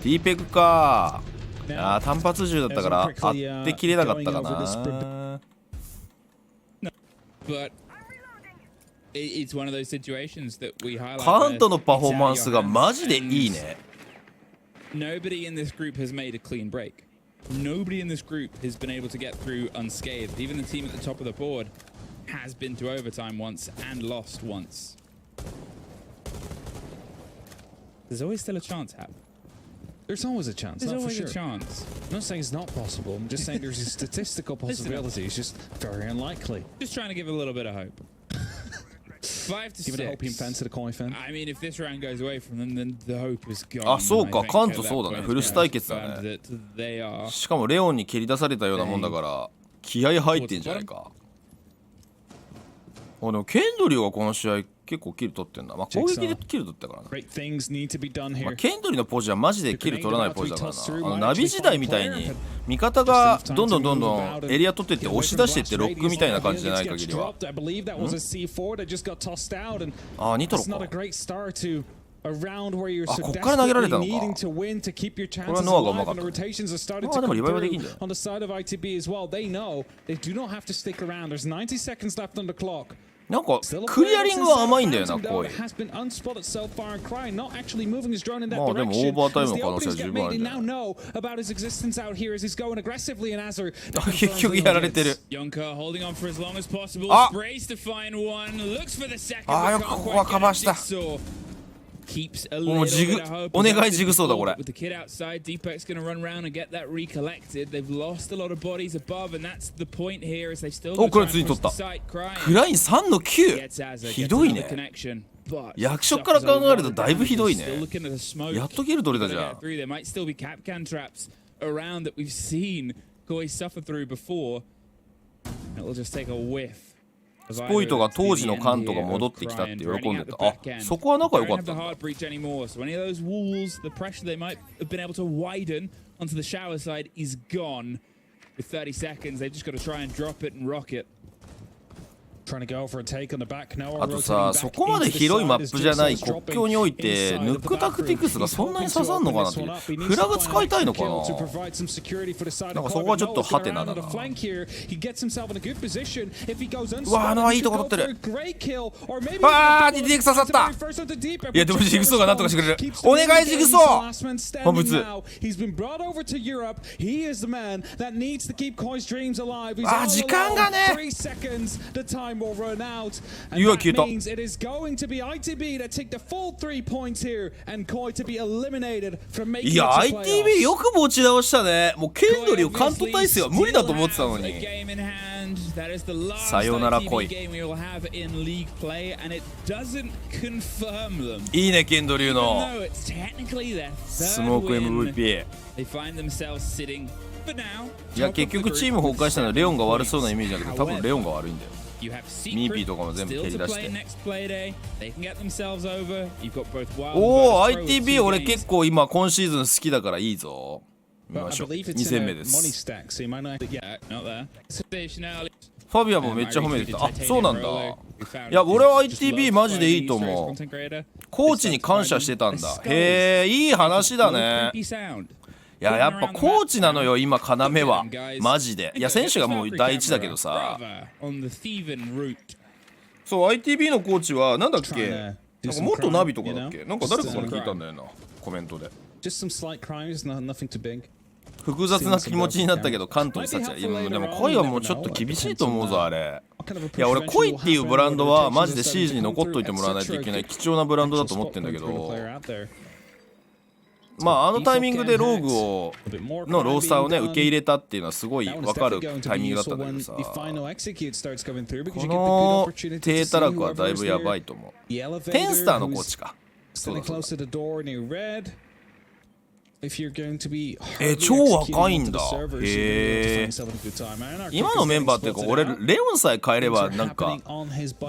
S1: ィーペクか。あー、単発銃だったから当てきれなかったかな。カントのパフォーマンスがマジでいいね。
S2: Nobody in this group has made a clean break. Nobody in this group has been able to get through unscathed. Even the team at the top of the board has been to overtime once and lost once. There's always still a chance, Hap.
S3: There's always a chance.
S2: There's
S3: not
S2: always
S3: for sure.
S2: a chance.
S3: I'm not saying it's not possible. I'm just saying there's a statistical possibility. It's just very unlikely.
S2: Just trying to give a little bit of hope. 5 to 6.
S3: Give it a hoping fan to the coin fan.
S2: I mean, if this round goes away from them, then the hope is gone.
S1: あ、そうか、カントそうだね。フルス対決だね。しかもレオンに蹴り出されたようなもんだから気合入ってんじゃないか。でもケンドリーはこの試合結構キル取ってんだ。まあ攻撃でキル取ったからな。まあ、ケンドリーのポジはマジでキル取らないポジだからな。ナビ時代みたいに味方がどんどんエリア取ってって押し出してってロックみたいな感じじゃない限りは。あ、ニトロか。あ、こっから投げられたのか。これはノアがうまかった。あ、でもリバイバルできんだよ。なんかクリアリングは甘いんだよな、こい。まあでもオーバータイムの可能性は十分あるんじゃない。結局やられてる。あ、あ、よくここはカバーした。もうジグ、お願いジグソーだこれ。お、これついに取った。クライン3の9。ひどいね。役職から考えるとだいぶひどいね。やっとキル取れたじゃん。スポイトが当時のカントが戻ってきたって喜んでた。あ、そこは仲良かったんだ。あとさ、そこまで広いマップじゃない国境においてヌックタクティクスがそんなに刺さんのかなって、フラグ使いたいのかな。なんかそこはちょっとハテナだな。うわ、はいいとこ取ってる。あー、DTX 刺さった。いやでもジグソーがなんとかしてくれる。お願いジグソー。本物。あ、時間がね。うわ、消えた。いや ITV よく持ち直したね。もうケンドリを関東体制は無理だと思ってたのに。さようなら恋。いいねケンドリューのスモーク MVP。いや結局チーム崩壊したのはレオンが悪そうなイメージだけど、多分レオンが悪いんだよ。ミーピーとかも全部蹴り出して。おお ITB 俺結構今シーズン好きだからいいぞ。見ましょう。2戦目です。ファビアもめっちゃ褒めてきた。あ、そうなんだ。いや俺は ITB マジでいいと思う。コーチに感謝してたんだ。へえ、いい話だね。いややっぱコーチなのよ今要はマジで。いや選手がもう第一だけどさ。そう ITB のコーチはなんだっけ、なんか元ナビとかだっけ、なんか誰かから聞いたんだよなコメントで。複雑な気持ちになったけど関東に立ちゃう。でも恋はもうちょっと厳しいと思うぞあれ。いや俺恋っていうブランドはマジでシージに残っといてもらわないといけない貴重なブランドだと思ってんだけど、まああのタイミングでローグのロースターをね受け入れたっていうのはすごい分かるタイミングだったんだけどさ、この低たらくはだいぶやばいと思う。テンスターのコーチか。そうだそうだ。超若いんだ。へえ。今のメンバーっていうか俺レオンさえ変えればなんか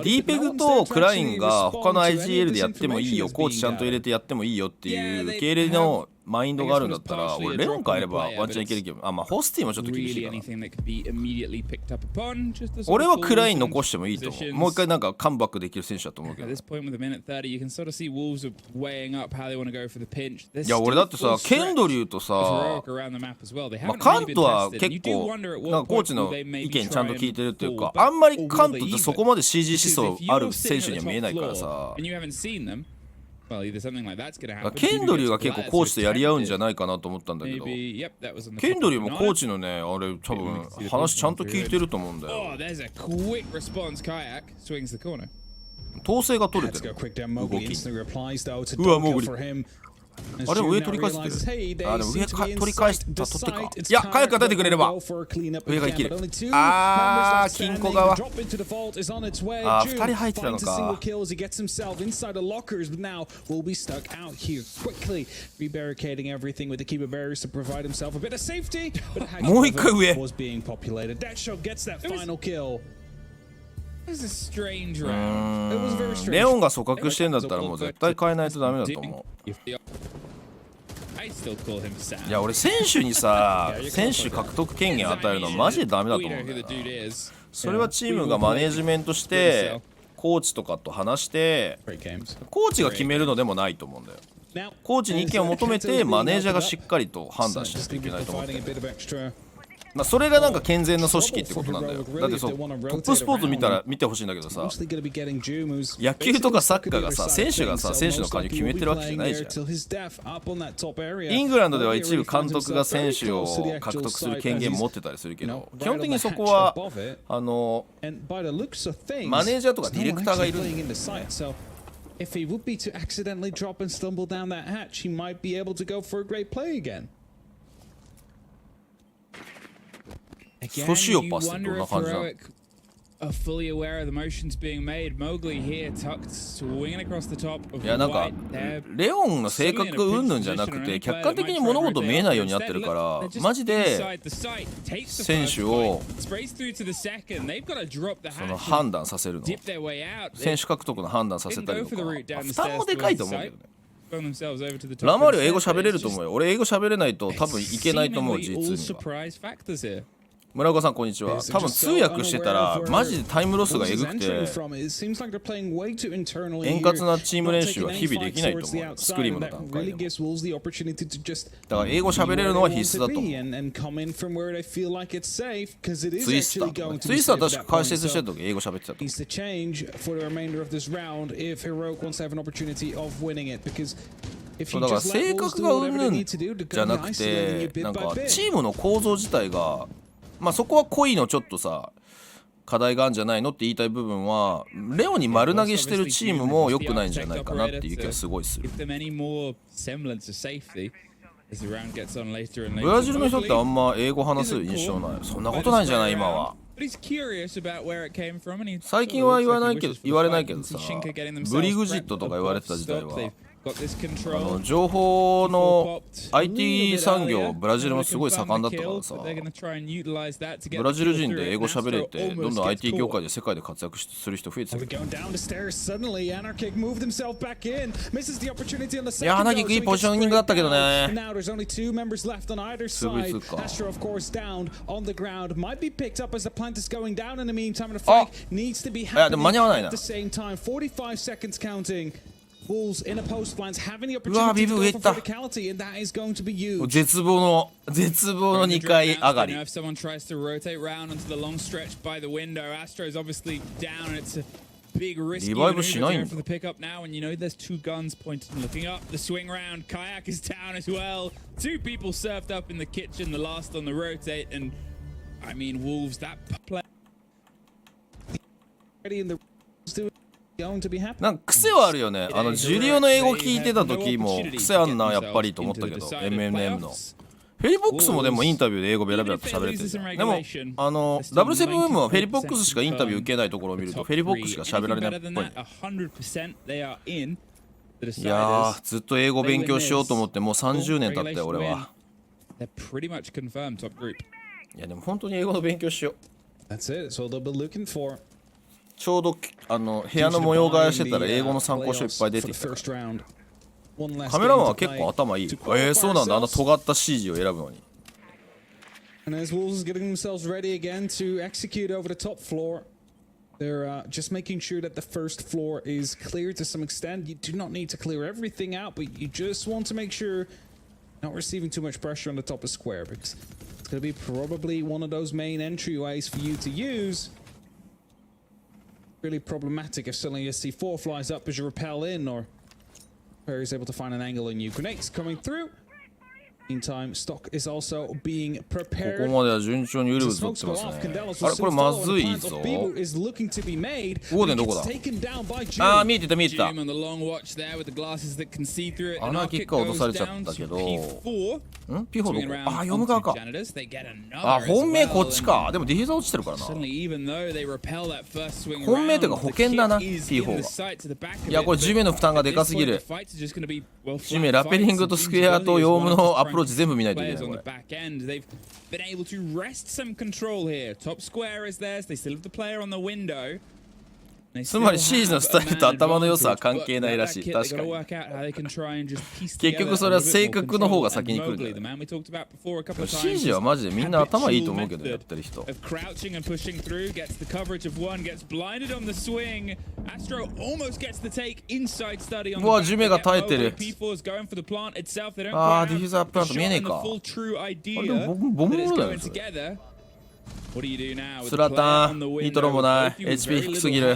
S1: D ペグとクラインが他の IGL でやってもいいよ、コーチちゃんと入れてやってもいいよっていう受け入れのマインドがあるんだったら俺レオン変えればワンチャンいけるけど、あまあホスティもちょっと厳しいかな。俺はクライン残してもいいと思う。もう一回なんかカムバックできる選手だと思うけど。いや俺だってさケンドリューとさ、まあ、カントは結構なんかコーチの意見ちゃんと聞いてるっていうか、あんまりカントってそこまで CG 思想ある選手には見えないからさ。ケンドリューが結構コーチとやり合うんじゃないかなと思ったんだけど、ケンドリューもコーチのねあれ多分話ちゃんと聞いてると思うんだよ。統制が取れてる動き。うわもう無理。あれ上取り返してる。あでも上取り返した取ってか。いや早く出てくれれば上が生きる。あー金庫側。あ2人入ってたのか。もう一回上。レオンが組閣してんだったらもう絶対変えないとダメだと思う。いや俺選手にさ選手獲得権限与えるのはマジでダメだと思うんだよな。それはチームがマネジメントしてコーチとかと話してコーチが決めるのでもないと思うんだよ。コーチに意見を求めてマネージャーがしっかりと判断しないといけないと思ってる。まあそれがなんか健全な組織ってことなんだよ。だってそうトップスポーツ見てほしいんだけどさ、野球とかサッカーがさ選手がさ選手の加入決めてるわけじゃないじゃん。イングランドでは一部監督が選手を獲得する権限持ってたりするけど、基本的にそこはマネージャーとかディレクターがいるんだよ。
S3: If he would be to accidentally drop and stumble down that hatch, he might be able to go for a great play again.
S1: ソシオパスってどんな感じなの？いやなんかレオンの性格云々じゃなくて客観的に物事見えないようになってるからマジで選手をその判断させるの、選手獲得の判断させたりとか、負担もでかいと思うけどね。ラマーリは英語喋れると思うよ。俺英語喋れないと多分いけないと思う。実には村岡さんこんにちは。多分通訳してたらマジでタイムロスがえぐくて円滑なチーム練習は日々できないと思う。スクリームの段階でも。だから英語喋れるのは必須だと思う。ツイスターは確か解説してた時英語喋ってたと思う。そうだから性格がうんぬんじゃなくて、なんかチームの構造自体がまあそこは恋のちょっとさ課題があるんじゃないのって言いたい部分はレオに丸投げしてるチームも良くないんじゃないかなっていう気がすごいする。ブラジルの人ってあんま英語話す印象ない。そんなことないんじゃない今は。最近は言われないけどさ、ブリグジットとか言われてた時代は情報の IT 産業ブラジルもすごい盛んだったからさ、ブラジル人で英語喋れてどんどん IT 業界で世界で活躍する人増えてた。いや花木いいポジショニングだったけどね。潰すか。あ、いやでも間に合わないな。うわビブ上行った。絶望の2回上がり。リバイブしないんだ。なんか癖はあるよね。ジュリオの英語聞いてた時も癖あんなやっぱりと思ったけど、 MMM のフェリポックスもでもインタビューで英語ベラベラと喋れてる。でもW7M はフェリポックスしかインタビュー受けないところを見るとフェリポックスしか喋られないっぽいね。いやーずっと英語勉強しようと思ってもう30年経ったよ俺は。いやでも本当に英語の勉強しよう。ちょうど部屋の模様替えしてたら英語の参考書いっぱい出てきたから。カメラマンは結構頭いい。そうなんだ、あんな尖った CG を選ぶのに。
S3: They're just making sure that the first floor is clear to some extent. You do not need to clear everything out, but you just want to make sure not receiving too much pressure on the top of square, because it's going to be probably one of those main entryways for you to use. Really problematic if suddenly a C4 flies up as you rappel in, or player is able to find an angle and you grenades coming through. Meantime, stock is also being prepared.
S1: ここまでは順調にウルブズ取ってますね。あれこれまずいぞ。オーデンどこだ。あー見えてた見えてた。穴キックは落とされちゃったけど。ピホどこ。あ読む側か。あ本命こっちか。でもディフューザー落ちてるからな。本命というか保険だな。P4 はいやこれ10名の負担がでかすぎる。10名ラペリングとスクエアとヨウムのアプローチ全部見ないといけないこれ。つまりシーズのスタイルと頭の良さは関係ないらしい。確かに結局それは性格の方が先に来るんだよね。シージはマジでみんな頭いいと思うけどやってる人。うわジュメが耐えてる。あーディフューザープラント見えねえか。あれでもボムだよねそれ。スラタン、ニトロもない、HP 低すぎる。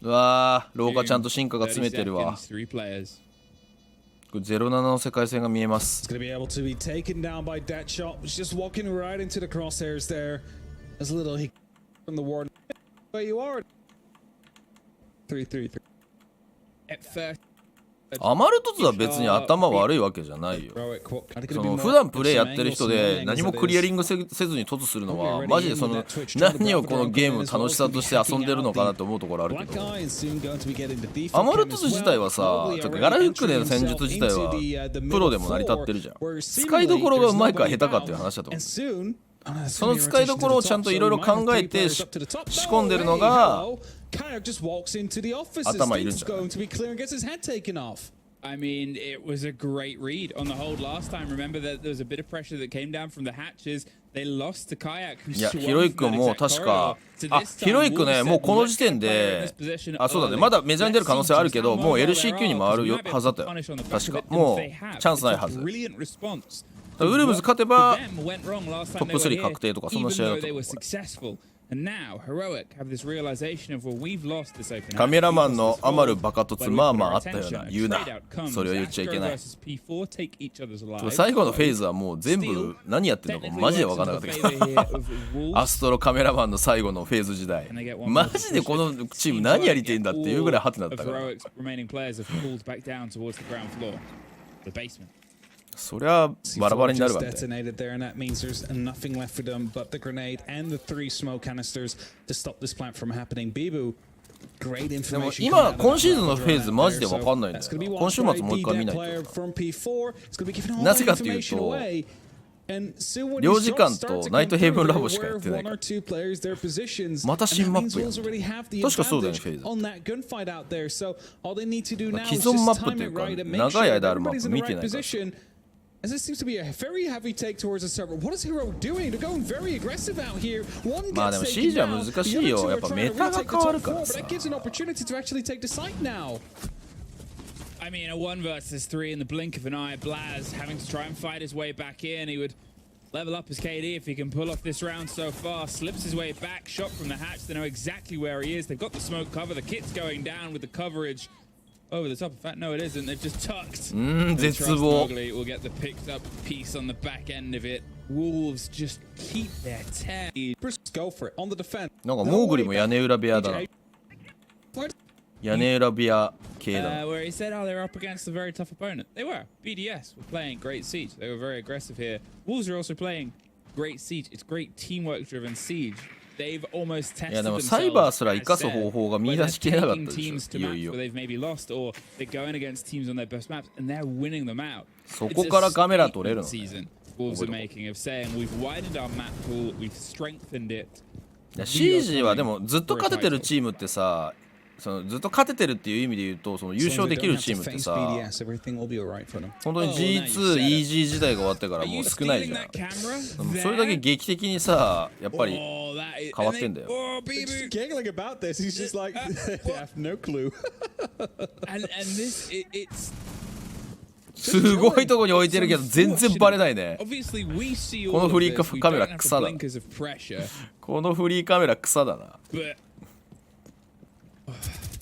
S1: うわー、廊下ちゃんと進化が詰めてるわ。07の世界線が見えます。アマルトツは別に頭悪いわけじゃないよ。その普段プレイやってる人で何もクリアリングせずに凸するのはマジでその何をこのゲーム楽しさとして遊んでるのかなと思うところあるけど、アマルトツ自体はさガラフックでの戦術自体はプロでも成り立ってるじゃん。使いどころがうまいか下手かっていう話だと思う。その使いどころをちゃんといろいろ考えて仕込んでるのが頭いるんじゃない。
S2: I mean, it was a great read on the hold last time. Remember that there was a bit of pressure that came down from the hatches. They lost to Kayak.
S1: いや、ひろゆきくんも確か、ひろゆきくんね、もうこの時点で、そうだね、まだメジャーに出る可能性あるけど、もう LCQ に回るはずだったよ。確か。もう、チャンスないはず。ウルブズ勝てば、トップ3確定とか、そんな試合だったと思う。カメラマンの余るバカ凸まあまああったような言うな。それを言っちゃいけない。最後のフェーズはもう全部何やってるのかマジで分からなかったけどアストロカメラマンの最後のフェーズ時代マジでこのチーム何やりてんだっていうぐらいハテナだったからそりゃバラバラになるわね。でも今今シーズンのフェーズマジで分かんないんだよな。今週末もう一回見ないと。なぜかっていうと領事館とナイトヘイブンラボしかやってないから。また新マップやん。確かそうだよねフェーズ。既存マップっていうか長い間あるマップ見てないから。
S3: As this seems to be a very heavy take towards the server. What is Hero doing? They're going very aggressive out here. One gets taken down. The other two are trying to retake the top floor, but that gives an opportunity to actually take the site now.
S2: I mean, a 1 versus 3 in the blink of an eye. Blaz having to try and fight his way back in. He would level up his KD if he can pull off this round so far. Slips his way back, shot from the hatch. They know exactly where he is. They've got the smoke cover. The kit's going down with the coverage. Over the top. In fact, no, it isn't. They've just tucked.
S1: 絶望。
S2: We'll get the picked up piece on the back end of it. Wolves just keep their tail.
S3: Go for it on the defense.
S1: なんかモーグリも屋根裏部屋だな。屋根裏部屋系だ。
S2: Where he said, "Oh, they're up against a very tough opponent." They were. BDS were playing great siege. They were very aggressive here. Wolves are also playing great siege. It's great teamwork-driven siege. They've almost tested
S1: いやでも
S2: themselves.
S1: サイバーすら生かす方法が見出しきれなかったでしょ。
S2: Teams to maps where they've maybe lost, or they're going against teams on their best maps, and they're winning them out.
S1: そこからカメラ撮れるのね。
S2: Season Wolves are making of saying we've widened our map pool, we've strengthened it.
S1: シージはでもずっと勝ててるチームってさ、そのずっと勝ててるっていう意味で言うと、その優勝できるチームってさ、本当に G2 EG 時代が終わってからもう少ないじゃん。それだけ劇的にさ、やっぱり変わってんだよ。すごいとこに置いてるけど全然バレないね。このフリーカメラ草だ。このフリーカメラ草だな。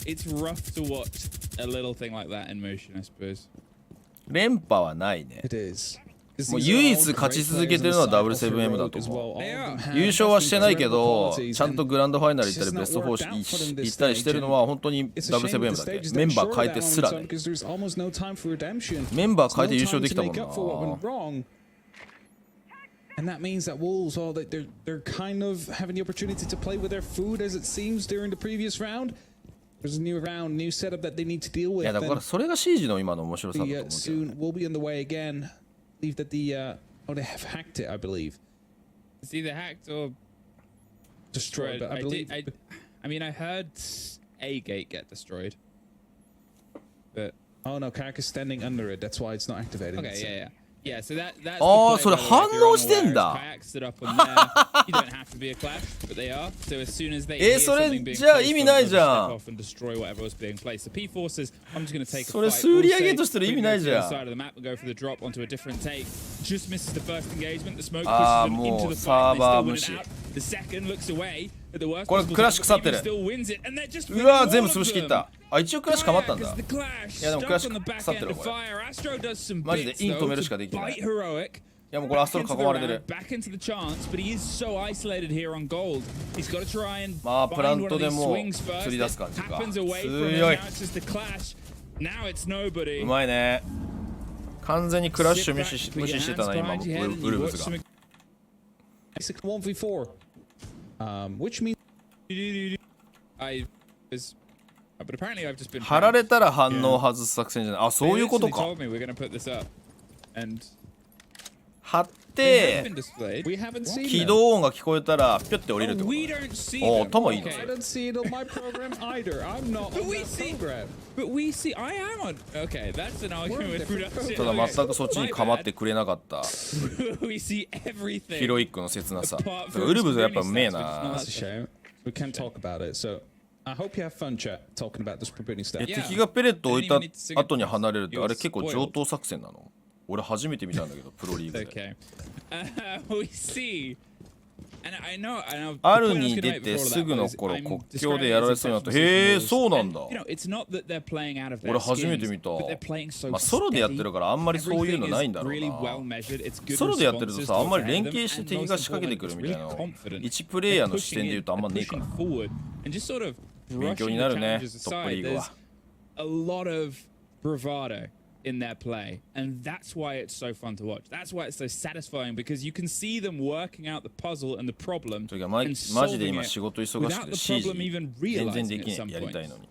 S2: It's rough to watch a little thing like that in motion, I suppose.
S1: 連覇はないね。もう唯一勝ち続けてるのは W7M だと思う。優勝はしてないけど、ちゃんとグランドファイナル行ったりベスト4行ったりしてるのは本当に W7M だけ。メンバー変えてすらね。メンバー変えて優勝できたもんな。
S3: And that means that Wolves, they're kind of having the opportunity to play with their food as it seems during the previous round. There's a new round, new setup that they need to deal with.
S1: いやだからそれがシージの今の面白さだと思うけど。
S3: Soon will be on the way again. I believe that they have hacked it, I believe.
S2: It's either hacked or
S3: destroyed. But
S2: I mean, I heard a gate get destroyed. But
S3: oh no, Kayak is standing under it. That's why it's not activating.
S2: Okay, yeah. Yeah, so that's
S1: ああ、それ反応してんだ。
S2: それ
S1: じゃあ意味ないじゃん。それ数売り上げとしての意味ないじゃん。ああ、もうサーバー無視。これクラッシュ腐ってる。うわー全部潰しきった。あ、一応クラッシュかまったんだ。いやでもクラッシュ腐ってるこれ。マジでイン止めるしかできない。いやもうこれアストロ囲まれてる。まあプラントでもう釣り出す感じか。強い。うまいね。完全にクラッシュ無視してたな今ウルブズが。
S3: Which means
S1: 貼られたら反応外す作戦じゃない。あ、そういうことか。貼って
S2: been displayed.
S3: We haven't seen
S1: 起
S3: them.
S1: 動音が聞こえたらピュッて降りるってこ
S2: We don't see
S1: と。お
S2: them.
S1: 頭いいな。
S3: I don't see it on my program either. I'm not
S2: But
S3: on
S2: we
S3: that
S2: see,
S3: program.
S2: but we see. I am on. Okay, that's an argument with production.
S1: ただ全くそっちに構ってくれなかった
S2: We see everything.
S1: ヒロイックの切なさ。ウルブズやっぱうめえな。
S3: That's a shame. We can't talk about it. So I hope you have fun, chat, talking about this Probuni stuff.
S1: 敵がペレット置いた後に離れるってあれ結構上等作戦なの？俺初めて見たんだけどプロリーグで。
S2: Okay. We see. And I know.
S1: あるに出てすぐの頃国境でやられそうになった。へえ、そうなんだ。
S2: You know, it's not that they're playing out of their
S1: 俺初めて
S2: skins,
S1: 見た。
S2: but they're playing so
S1: まあソロでやってるからあんまりそういうの
S2: Everything
S1: ないんだろう
S2: is really
S1: な。
S2: well measured. It's good
S1: ソロでやってると
S2: responses
S1: さ、あんまり
S2: to
S1: 連
S2: them,
S1: 携して
S2: and
S1: 敵
S2: most
S1: が仕掛けてく
S2: important,
S1: るみたい
S2: it's
S1: な
S2: really confident.
S1: 一プレイヤーの視
S2: Pushing
S1: 点で言う
S2: it
S1: とあんま
S2: and
S1: ねえか
S2: pushing
S1: ら。
S2: forward and just sort of
S1: 勉強
S2: brushing
S1: に
S2: the
S1: なるね、
S2: challenges
S1: トップ
S2: aside.
S1: リーグ
S2: There's
S1: は。
S2: a lot of bravado in their play, and that's why it's so fun to watch. That's why it's so satisfying, because you can see them working out the puzzle and the problem
S1: というかマ
S2: and
S1: ジで
S2: solving
S1: 今
S2: it
S1: 仕事忙し
S2: without
S1: くて
S2: the
S1: シージ
S2: problem even
S1: 全然
S2: realizing
S1: で
S2: it
S1: き
S2: at
S1: ね
S2: some
S1: えやり
S2: point.
S1: たいのに。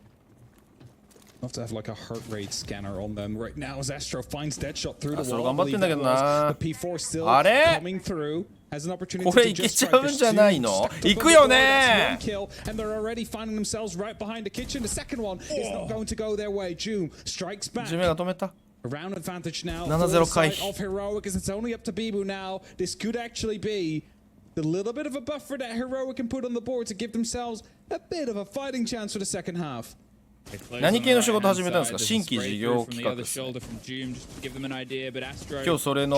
S3: I'll have to have like a heart rate scanner on them right now as Astro finds Deadshot through the
S1: あ、それ
S3: wall.
S1: 頑張ってんだけどな。
S3: The P4 still
S1: あれ？
S3: coming through. Has an opportunity
S1: これ
S3: to
S1: いけ
S3: just
S1: ちゃうんじゃないの？行くよね。
S3: kill, and they're already finding themselves right behind the kitchen. The second one is not going to go their way. June strikes back.
S1: ジュメが止めた。
S3: A round advantage now
S1: 7-0
S3: for the side
S1: 回避。
S3: of Heroic, as it's only up to Bibu now. This could actually be the little bit of a buffer that Heroic can put on the board to give themselves a bit of a fighting chance for the second half.
S1: 何系の仕事始めたんですか？新規事業企画ですね。今日それの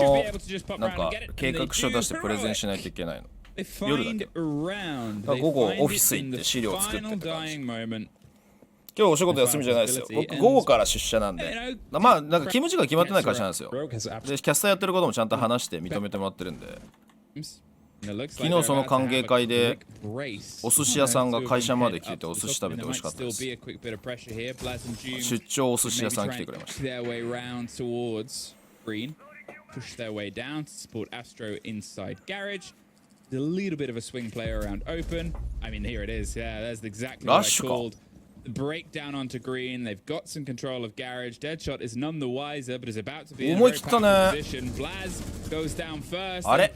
S1: なんか計画書出してプレゼンしないといけないの。夜だけ。午後オフィス行って資料を作ってって感じ。今日お仕事休みじゃないですよ。僕午後から出社なんで。まあなんか勤務時間決まってない会社なんですよ。でキャスターやってることもちゃんと話して認めてもらってるんで。昨日その歓迎会でお寿司屋さんが会社まで来ててお寿司食べて美味しかったです。出張お寿司屋さん来てくれました。
S2: Push their way down to support Astro inside garage. A little bit of a swing play around open. I mean, here it is. Yeah, that's exactly what I called. The breakdown onto green. They've got some control of garage. Deadshot is none the wiser, but is about to be in a very powerful position. Blaz goes down first.
S1: あれ？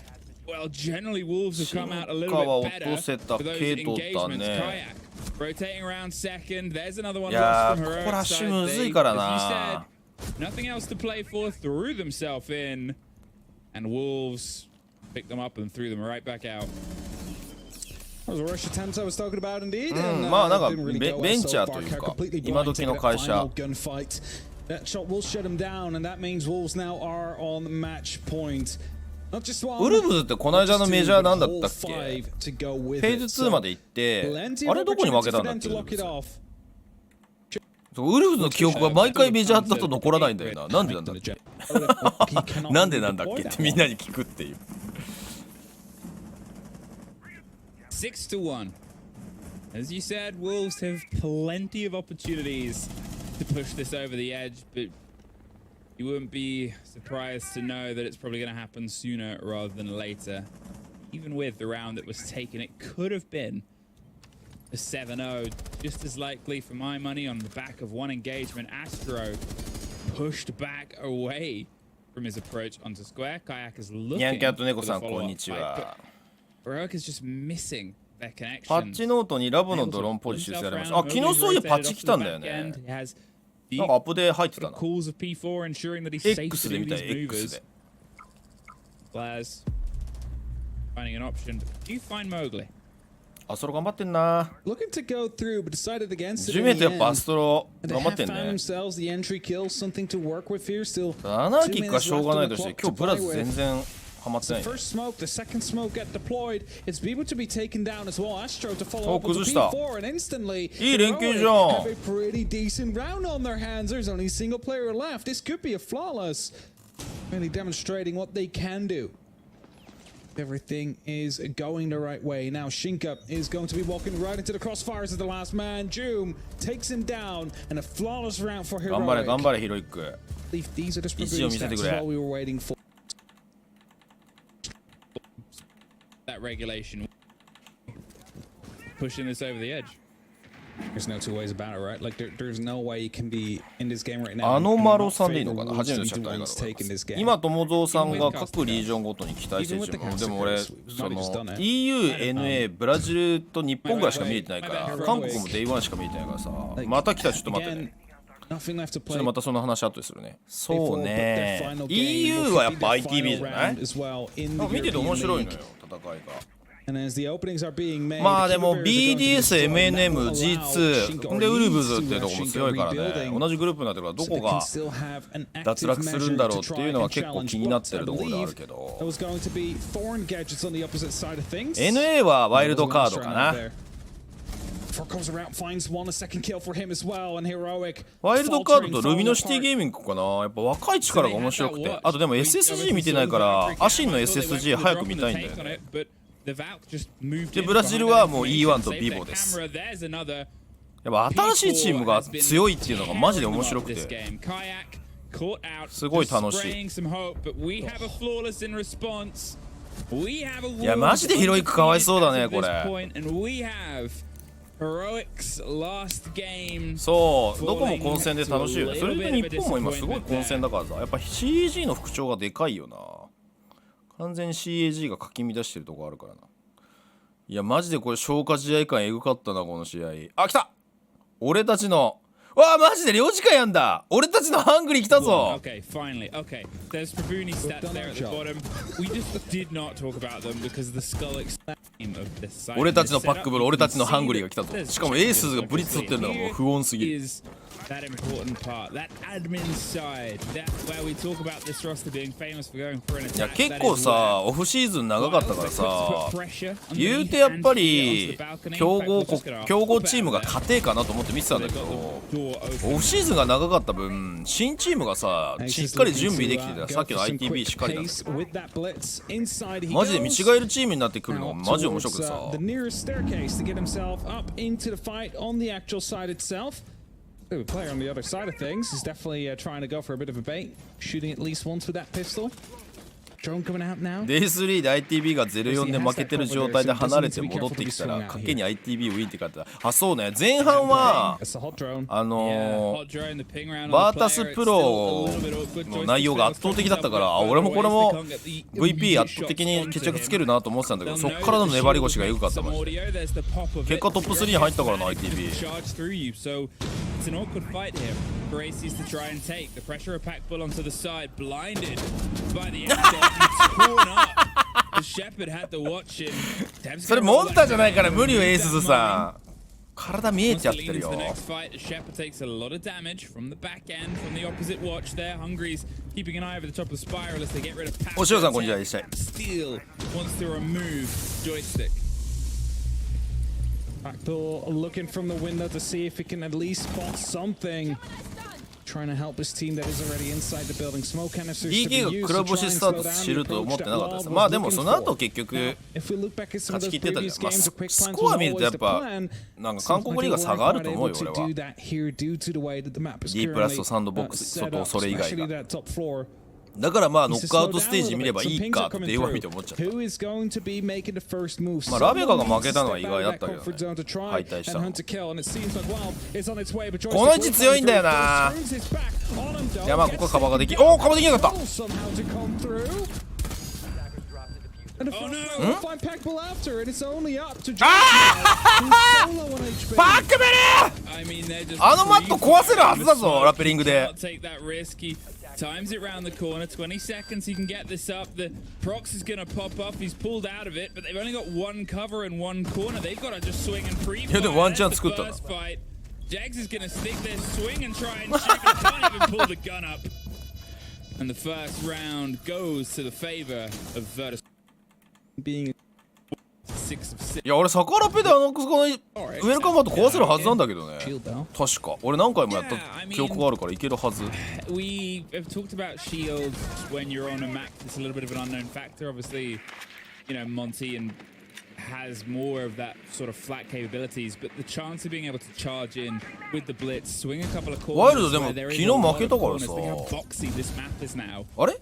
S2: Well, generally Wolves have come out a little bit better for those engagements. Kayak rotating around second. There's another one lost from her own side. They, as you said, nothing else to play for. Threw themselves in, and Wolves picked them up and threw them right back out.
S3: That was a rush attempt I was talking about indeed.
S1: まあなんかベンチャーというか今時の会社。
S3: That shot will shut him down, and that means Wolves now are on match point.
S1: ウルブズってこの間のメジャーなんだったっけ？フェーズ2まで行ってあれどこに負けたんだっけ？ウルブズの記憶が毎回メジャーだと残らないんだよな。なんでなんだっけ？なんでなんだっけってみんなに聞くっていう。
S2: 6-1. As you said, Wolves have plenty of opportunities to push this over the edge, but you wouldn't be surprised to know that it's probably going to happen sooner rather than later. Even with the round that was taken, it could have been a 7-0. Just as likely for my money on the back of one engagement. Astro pushed back away from his approach onto square. Kayak is looking for the follow-up fight, but Heroic is just missing their
S1: パッ
S2: connections.
S1: チノートにラボのドローンポジションやりました。あ、昨日そういうパッチ来たんだよね。 なんかアップで入ってたな。
S2: calls of P4 ensuring that he's safe
S1: X
S2: to
S1: で
S2: do
S1: 見た
S2: these
S1: い X
S2: maneuvers.
S1: で。
S2: Blaz finding an option. Do you find Mowgli?
S1: アストロ頑張ってんな。
S3: Looking to go through, but decided against it.
S1: ジュメとやっぱアストロ頑張ってんね。
S3: themselves the entry kill, something to work with here. Still
S1: アナーキックはしょうがないとして、今日ブラズ全然ハマってないね。
S3: first smoke, the second smoke get deployed. It's Bibu to be taken down as well. Astro to follow up with the P4, and instantly
S1: いい連携じゃ
S3: have
S1: ん。
S3: a pretty decent round on their hands. There's only a single player left. This could be a flawless. Really demonstrating what they can do. Everything is going the right way. Now Shinka is going to be walking right into the crossfires of the last man. Joom takes him down, and a flawless round for Heroic.
S1: 頑張れ頑張れヒロイック。
S3: These are just
S1: 意地を見せてくれ。
S3: what we were waiting for.
S2: That regulation pushing this over the edge.
S3: There's no two ways about it, right? Like there's no way you can be in this game right now.
S1: あのマロさんでいいのかな、初めて知ったありがとうございます。今友蔵さんが各リージョンごとに期待してるチーム、でも俺その EU、NA、ブラジルと日本ぐらいしか見れてないから、韓国も Day1 しか見れてないからさ、また来たらちょっと待ってね。ちょっとまたその話後でするね。そうね。EU はやっぱ ITB じゃない？見てて面白いのよ、戦いが。まあでも BDS、MNM、G2 でウルブズっていうとこも強いからね、同じグループになってるからどこが脱落するんだろうっていうのは結構気になってるところであるけど、 NA はワイルドカードかな。ワイルドカードとルミノシティゲーミングかな。やっぱ若い力が面白くて、あとでも SSG 見てないからアシンの SSG 早く見たいんだよね。でブラジルはもう E1 とビボです。やっぱ新しいチームが強いっていうのがマジで面白くてすごい楽しい。いやマジでヒロイクかわいそうだねこれ。そうどこも混戦で楽しいよね。それで日本も今すごい混戦だからさ、やっぱ CAG の復調がでかいよな。完全に CAG がかき乱してるとこあるからな。いやマジでこれ消化試合感エグかったなこの試合。あ来た、俺たちのわあマジで領事館やんだ。俺たちのハングリー来たぞ。俺たちのパックブル、俺たちのハングリーが来たぞ。しかもエースがブリッツ取ってるのがもう不穏すぎる。That important part, that admin side, that's where we talk about this roster being famous for going for an attack. いや結構さオフシーズン長かったからさ、言うてやっぱり強豪チームが勝てかなと思って見てたんだけど、オフシーズンが長かった分新チームがさしっかり準備できてた。さっきの ITB しっかりなんだけど、マジで見違えるチームになってくるのがマジで面白くてさ。
S3: The player on the other side of things is definitely trying to go for a bit of a bait, shooting at least once with that pistol. Drone coming out now.
S1: Day3 で ITB が 0-4 で負けてる状態で離れて戻ってきたら賭けに ITB ウィンって書いてた。あそうね、前半はバータスプロの内容が圧倒的だったから、俺もこれも VP 圧倒的に決着つけるなと思ってたんだけど、そっからの粘り腰がエグかったマジで。結果トップ3に入ったからな ITB。It's
S2: an awkward fight here for ACs to try and take. The pressure of Pac Bull onto the side, blinded by the asset. He's torn up. The Shepherd had to watch him.
S1: それモンタじゃないから無理よエースズさん。体見えちゃってるよ。
S2: Next fight, Shepherd takes a lot of damage from the back end, from the opposite watch there. Hungry's keeping an eye over the top of Spiral as they get rid of Pac.
S1: おしおさんこんにちは。
S2: Steel wants to remove joystick.
S3: Backdoor looking from the window to see if he can at least spot something. Trying to help his team that is already inside the building. Smoke canisters to be used to try and slow down the approach that WYLDE was looking for. If we look back at some of those previous games, a quick plan was always the plan. Seems like they weren't able to do that here due to the way that the map is currently set up, especially that top floor.
S1: だからまあノックアウトステージ見ればいいかって弱見て思っちゃった。まあラベガが負けたのは意外だったけどね、敗退したの。この位置強いんだよな。いやまあここはカバーができ、おおカバーできなかった。パックベルあのマット壊せるはずだぞラッペリングで。
S2: Times it round the corner, 20 seconds he can get this up. The prox is going to pop off. He's pulled out of it, but they've only got one cover in one corner. They've got to just swing and pre-fire.
S1: Yeah, the one chance
S2: the first fight. Jags is going to stick their swing and try and check. He can't even pull the gun up. And the first round goes to the favor of Virtus. Being
S1: いや俺サカラペでこのウェルカムアウト壊せるはずなんだけどね。確か俺何回もやった記憶があるからいけるはず。
S2: We have talked about shields when you're on a map. It's a little bit of an unknown factor. Obviously, you know Monty and has more of that sort of flat capabilities, but the chance of being able to charge in with the blitz, swing a couple of corners.
S1: ワイルドでも昨日負けたからさ。あれ？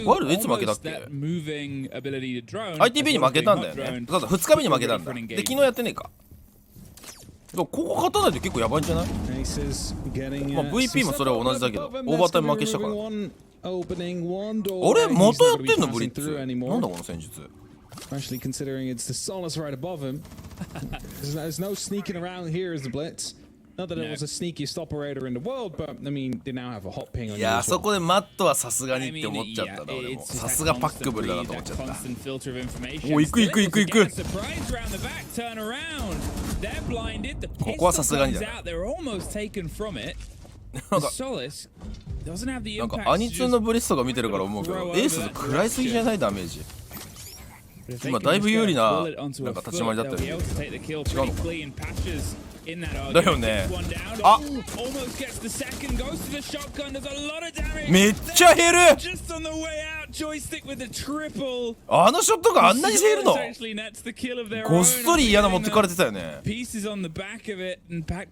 S1: ワイルドいつ負けたっけ？ ITB に負けたんだよね。そうだ2日目に負けたんだ。で昨日やってねえか。ここ勝たないと結構やばいんじゃない？まあ VP もそれは同じだけどオーバータイム負けしたから。あれまたやってんのブリッツ。なんだこの戦術。
S3: Especially considering it's the Solace right above him. There's no sneaking around here as the Blitz. Not that it was the sneakiest operator in the world, but I mean, they now have a hot ping on you.
S1: いやそこでマットはさすがにって思っちゃったな俺も。さすがパックブルだなと思っちゃった。お行く行く行く行く。ここはさすがにだな。なんかアニツーのブリッツとか見てるから思うけど、エース食らいすぎじゃないダメージ。今だいぶ有利ななんか立ち回りだったよね。違うのかだよね。あめっちゃ減る。あのショットがあんなに減るの。ごっそり嫌な持ってかれてたよね。パッ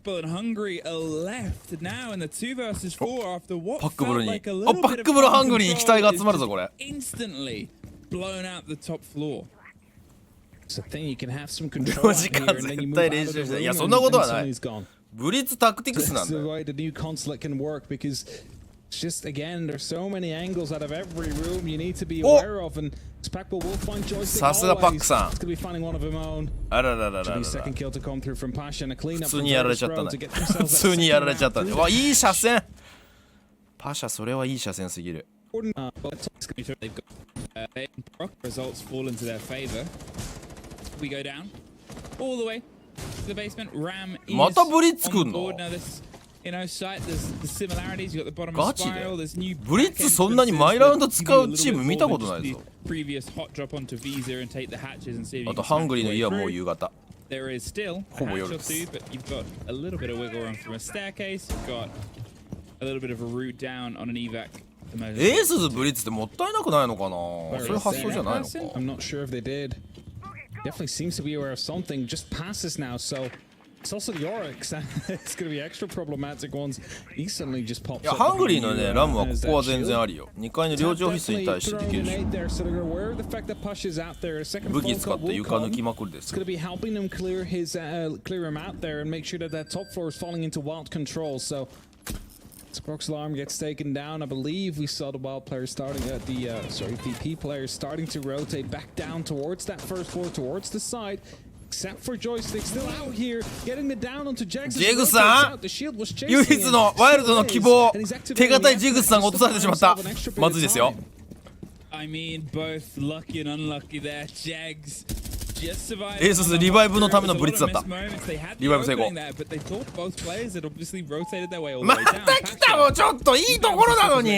S1: クブルにパックブルハングリーに期待が集まるぞこれ。
S2: blown out the top floor.
S3: It's a thing you can have some control
S1: 時間絶対練習して。いやそんなことはない。ブリッツタクティクスなんだよ。
S3: That's the way the new console can work because it's just again there's so many angles out of every room you need to be aware of and Spackball will find joystick.
S1: さすがパックさん。
S3: It's gonna be finding one of his own.
S1: あららららら。
S3: Second kill to come through from Pasha and a clean up.
S1: 普通にやられちゃったね。普通にやられちゃったね。わいい車線。パシャそれはいい車線すぎる。
S2: Results fall into their favor. We go down all the way to the basement. Ram is
S1: またブリッツくんの。
S2: now this, you know, sight there's the similarities. You got the bottom of spiral. There's new
S1: ブリッツそんなにマイラウンド使うチーム見たことないぞ。
S2: Previous hot drop onto Visa and take the hatches and see if you
S1: あとハングリーの家はもう夕方。
S2: There is still a hatch or two, but you've got a little bit of wiggle room from a staircase. You've got a little bit of a route down on an evac.
S1: エースズブリッツってもったいなくないのかな。そういう発想じゃないのか。
S3: I'm not sure if they did. Definitely seems to be aware of something. Just passes now, so it's also the Oryx. It's going to be extra problematic ones. He suddenly just pops.
S1: いやハングリーのねラムはここは全然ありよ。2階の領事オフィスに対してできるし。武器使って床抜きまくりです。
S3: It's going to be helping him clear him out there and make sure that that top floor is falling into wild control. So. Sprock's alarm gets taken down. I believe we saw the wild players starting at the VP players starting to rotate back down towards that first floor, towards the side. Except for joystick still out here, getting the down onto Jags.
S1: ジェグさん、唯一のワイルドの希望、手堅いジェグさんが落とされてしまった。まずいですよ。
S2: I mean, both lucky and unlucky there, Jags.
S1: エースズリバイブのためのブリッツだった。リバイブ成功。また来たもうちょっといいところなのに。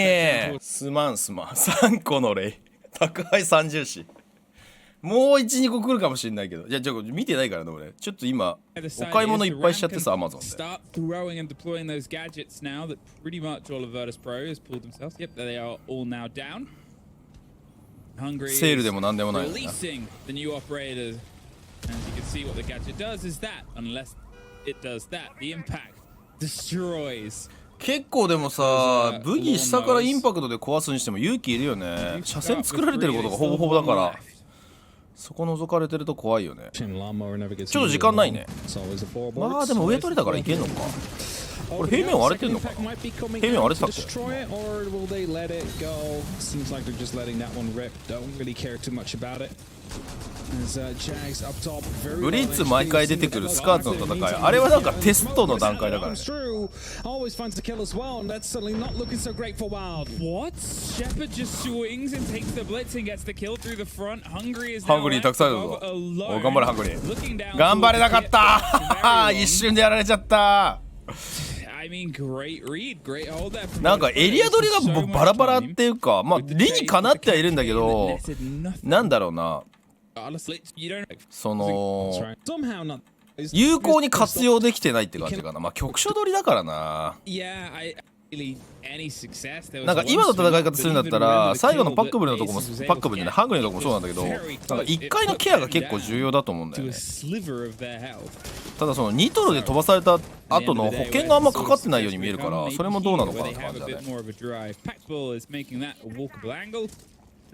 S1: すまん3個のレイ宅配30紙もう 1,2 個来るかもしれないけど。いやちょっと見てないからね俺。ちょっと今お買い物いっぱいしちゃってさアマゾンで。セールでもなんでもないのな。
S2: And you can see what the gadget does is that, unless it does that, the impact destroys.
S1: 結構でもさ、武器下からインパクトで壊すにしても勇気いるよね。車線作られてることがほぼほぼだから、そこ覗かれてると怖いよね。ちょっと時間ないね。まあでも上取れたからいけんのか。これ平面割れてんのかな。平面割れてたっけ。ブリッツ毎回出てくるスカートの戦い、あれはなんかテストの段階だからね。ハングリーたくさんいるぞ。お頑張れハングリー。頑張れなかった一瞬でやられちゃった。なんかエリア取りがバラバラっていうか、まあ理にかなってはいるんだけど、なんだろうな、その有効に活用できてないって感じかな。まあ局所取りだからな。なんか今の戦い方するんだったら最後のパックブルのとこもパックブルでね、ハングリーのとこもそうなんだけど、なんか1回のケアが結構重要だと思うんだよね。ただそのニトロで飛ばされた後の保険があんまかかってないように見えるから、それもどうなのかなって感じだね。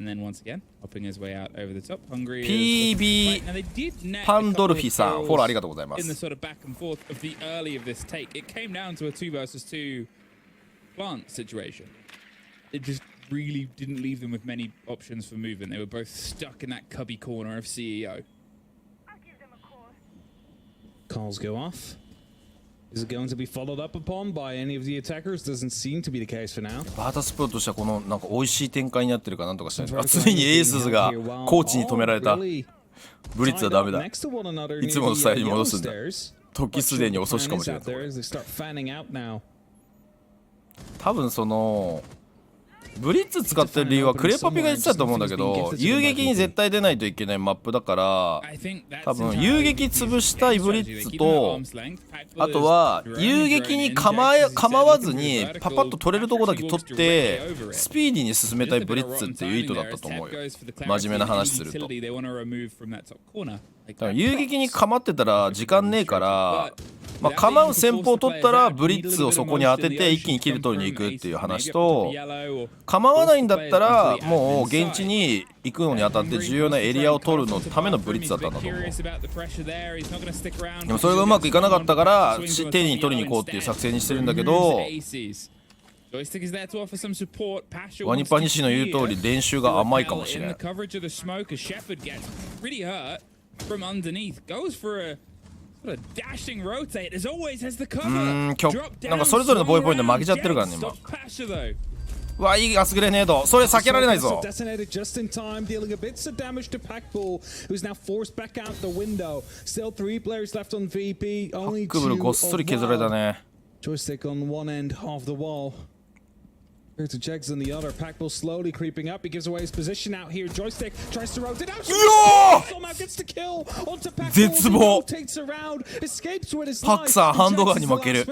S2: And then once again, hopping his way out over the top. Hungry.
S1: PB
S2: Now they did net
S1: パ
S2: a
S1: ンド
S2: couple
S1: ル
S2: of
S1: フィさん、
S2: kills
S1: フォローありがとうございま
S2: in the
S1: す。
S2: sort of back and forth of the early of this take. It came down to a 2 versus 2 plant situation. It just really didn't leave them with many options for movement. They were both stuck in that cubby corner of CEO.
S3: Calls go off. Is it going to be followed up upon by any of the attackers? Doesn't seem to be the case for now.
S1: バータスプロとしてはこのなんか美味しい展開になってるかなんとかしてる。ついにエースズがコーチに止められた。ブリッツはダメだ。いつものスタイルに戻すんだ。時すでに遅しかもしれない。多分そのブリッツ使ってる理由はクレパピが言ってたと思うんだけど、遊撃に絶対出ないといけないマップだから、多分遊撃潰したいブリッツと、あとは遊撃に構わずにパパッと取れるとこだけ取ってスピーディーに進めたいブリッツっていう意図だったと思うよ。真面目な話すると。遊撃に構ってたら時間ねえから、まあ、構う戦法を取ったらブリッツをそこに当てて一気にキル取りに行くっていう話と、構わないんだったらもう現地に行くのにあたって重要なエリアを取るのためのブリッツだったんだと思う。でもそれがうまくいかなかったから手に取りに行こうっていう作戦にしてるんだけど、ワニパニシの言う通り練習が甘いかもしれない。なんかそれぞれの防衛ポイント負けちゃってるからね今。うわ、いいガスグレネード、それ避けられないぞ。パックブルごっそり削られたね。
S3: To Jegs on the other, Packbull slowly creeping up. He gives away his position out here. Joystick tries to rotate out. Somehow gets the kill onto Packbull. Rotates around, escapes with his life.
S1: さんハンドガーに負ける。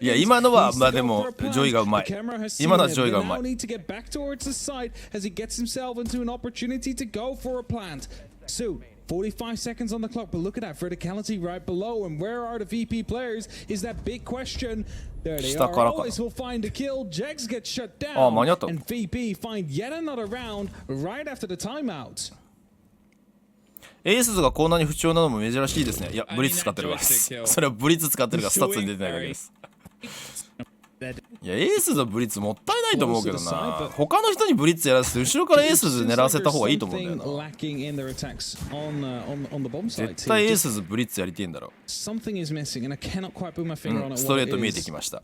S1: いや今のはまあでもジョイがうまい。今のはジョイがうまい。
S3: Need to get back towards the side as he gets himself into an opportunity to go for a plant. So 45 seconds on the clock, but look at that verticality right below. And where are the VP players? Is that big question? There they are. Always will find a kill. Jegs gets shut down. And VP find yet another round right after the timeout.
S1: エースズがこんなに不調なのも珍しいですね。いや、ブリッツ使ってるからです。それはブリッツ使ってるからスタッツに出てないだけです。いや、エースズはブリッツもったいないと思うけどな。他の人にブリッツやらせて後ろからエースズ狙わせた方がいいと思うんだよな。絶対エースズブリッツやりてえんだろ。ストレート見えてきました。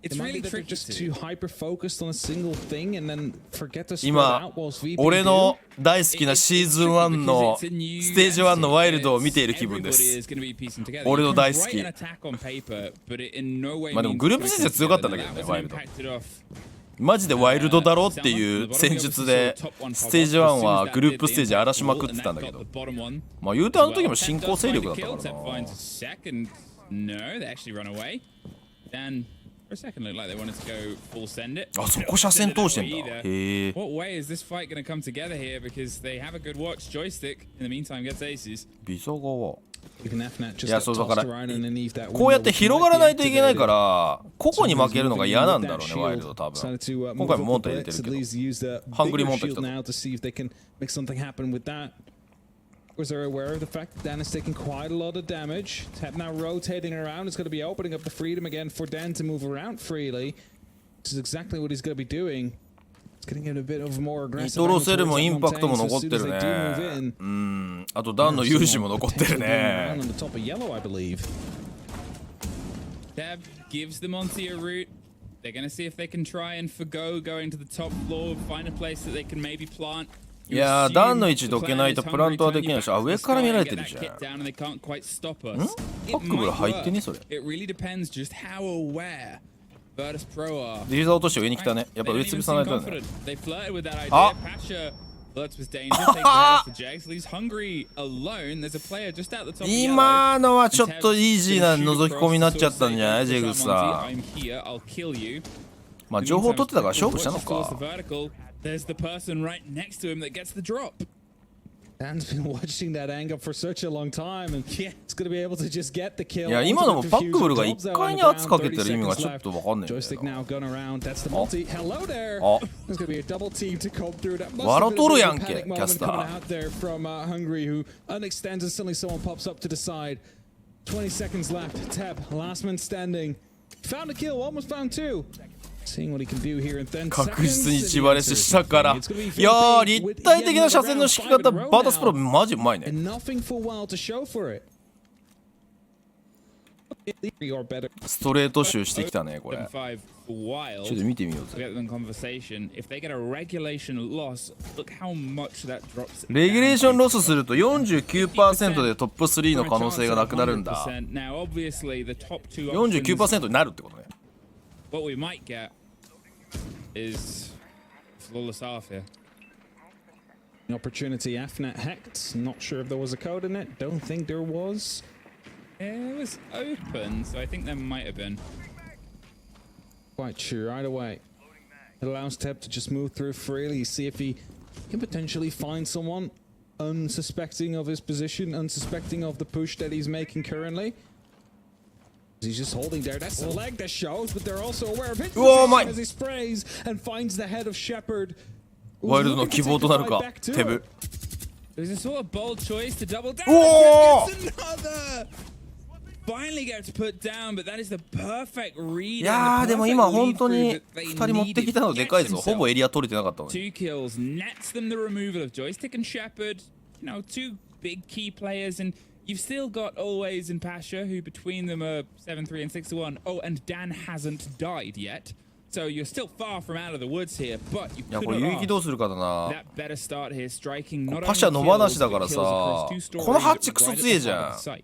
S1: 今俺の大好きなシーズン1のステージ1のワイルドを見ている気分です。俺の大好き。まあでもグループステージは強かったんだけどね、ワイルド。マジでワイルドだろっていう戦術でステージ1はグループステージ荒らしまくってたんだけど、まあ言うてあの時も新興勢力だったからな。あ、そこ車線通してんだ。へえ。ビザ側。いや、そうだからこうやって広がらないといけないから個々に負けるのが嫌なんだろうね、ワイルド多分。今回もモンタ入れてるけどハングリーモンタ来たぞ。Was there aware of the fact that Dan is taking quite a lot of damage? Tap now rotating around. It's going to be opening up the freedom again for Dan to move around freely. This is exactly what he's going to be doing. It's getting a bit of more aggressive. ニトロセルもインパクトも残ってるね。あとダンの勇姿も残ってるね。
S2: Dab gives them onto your route. They're going to see if they can try and forgo going to the top floor, find a place that they can maybe plant.
S1: いやー、段の位置どけないとプラントはできないし、あ、上から見られてるじゃん。パックブル入ってね、それ。ディフューザー落として上に来たね。やっぱ上潰さないとね。あ今のはちょっとイージーな覗き込みになっちゃったんじゃない、ジェグスさん。まあ情報取ってたから勝負したのか。
S2: There's the person right next to him that gets the drop.
S3: Dan's been watching that angle for such a long time, and it's going to be able to just get the kill.
S1: いや今のもパックブルが1回に圧かけてる意味がちょっと分かんないんだよ
S3: Joystick now going around. That's the multi. Hello there.
S1: あ
S3: There's going to be a double team to come through. That must
S1: 笑
S3: have
S1: っと
S3: been
S1: る
S3: a
S1: や
S3: bit
S1: ん
S3: of a
S1: け
S3: panic
S1: キャ
S3: moment
S1: スタ
S3: coming
S1: ー
S3: out there from Hungary, who unextends and suddenly someone pops up to the side. 20 seconds left. Teb, last man standing. Found a kill, almost found two. Seeing what he can do here in 10 seconds.
S1: 確実に1バレスしたからいやー立体的な車線の敷き方バータスプロマジうまいね
S3: And nothing for WYLDE to show for it. Or better.
S1: ストレート集してきたねこれ
S2: 5 for
S1: ちょっ
S2: WYLDE.
S1: と見てみよう
S2: To
S1: ぜ
S2: get them conversation. If they get a regulation loss, look how much that drops.
S1: レギュレーションロスすると 49% でトップ3の可能性がなくなるんだ
S2: Now, obviously, the top two options,
S1: 49% になるってことね
S2: what we might get is flawless half here.
S3: An opportunity, Afnet Hecht. Not sure if there was a code in it. Don't think there was.
S2: It was open, so I think there might have been.
S3: Quite sure. Either way, it allows Teb to just move through freely, see if he can potentially find someone unsuspecting of his position, unsuspecting of the push that he's making currently. He's just holding there. That's the leg that shows, but they're also aware of his position as he sprays and finds the head of Shepard.
S1: ワイルドの希望となるかテブ
S2: There's a sort of bold choice to double down.
S1: Whoa!
S2: It's another. Finally gets put down, but that is the perfect read.
S1: いやーでも今本当に2人持ってきたのでかいぞほぼエリア取れてなかったのに
S2: Two kills nets them the removal of Joystick and Shepard. You know, two big key players, and you've still got Always and Pasha, who between them are 7-3 and 6-1. Oh, and Dan hasn't died yet. So you're still far from out of the woods here, but you
S1: いや
S2: could
S1: これ
S2: have
S1: 遊撃どうするかだな
S2: that better start here, striking not
S1: パシャ
S2: only
S1: 野放し
S2: kills,
S1: だから
S2: but
S1: さ
S2: kills across two stories
S1: このハッチクソ
S2: right at
S1: 強え
S2: the
S1: じ
S2: heart
S1: ゃ
S2: of
S1: ん
S2: the site.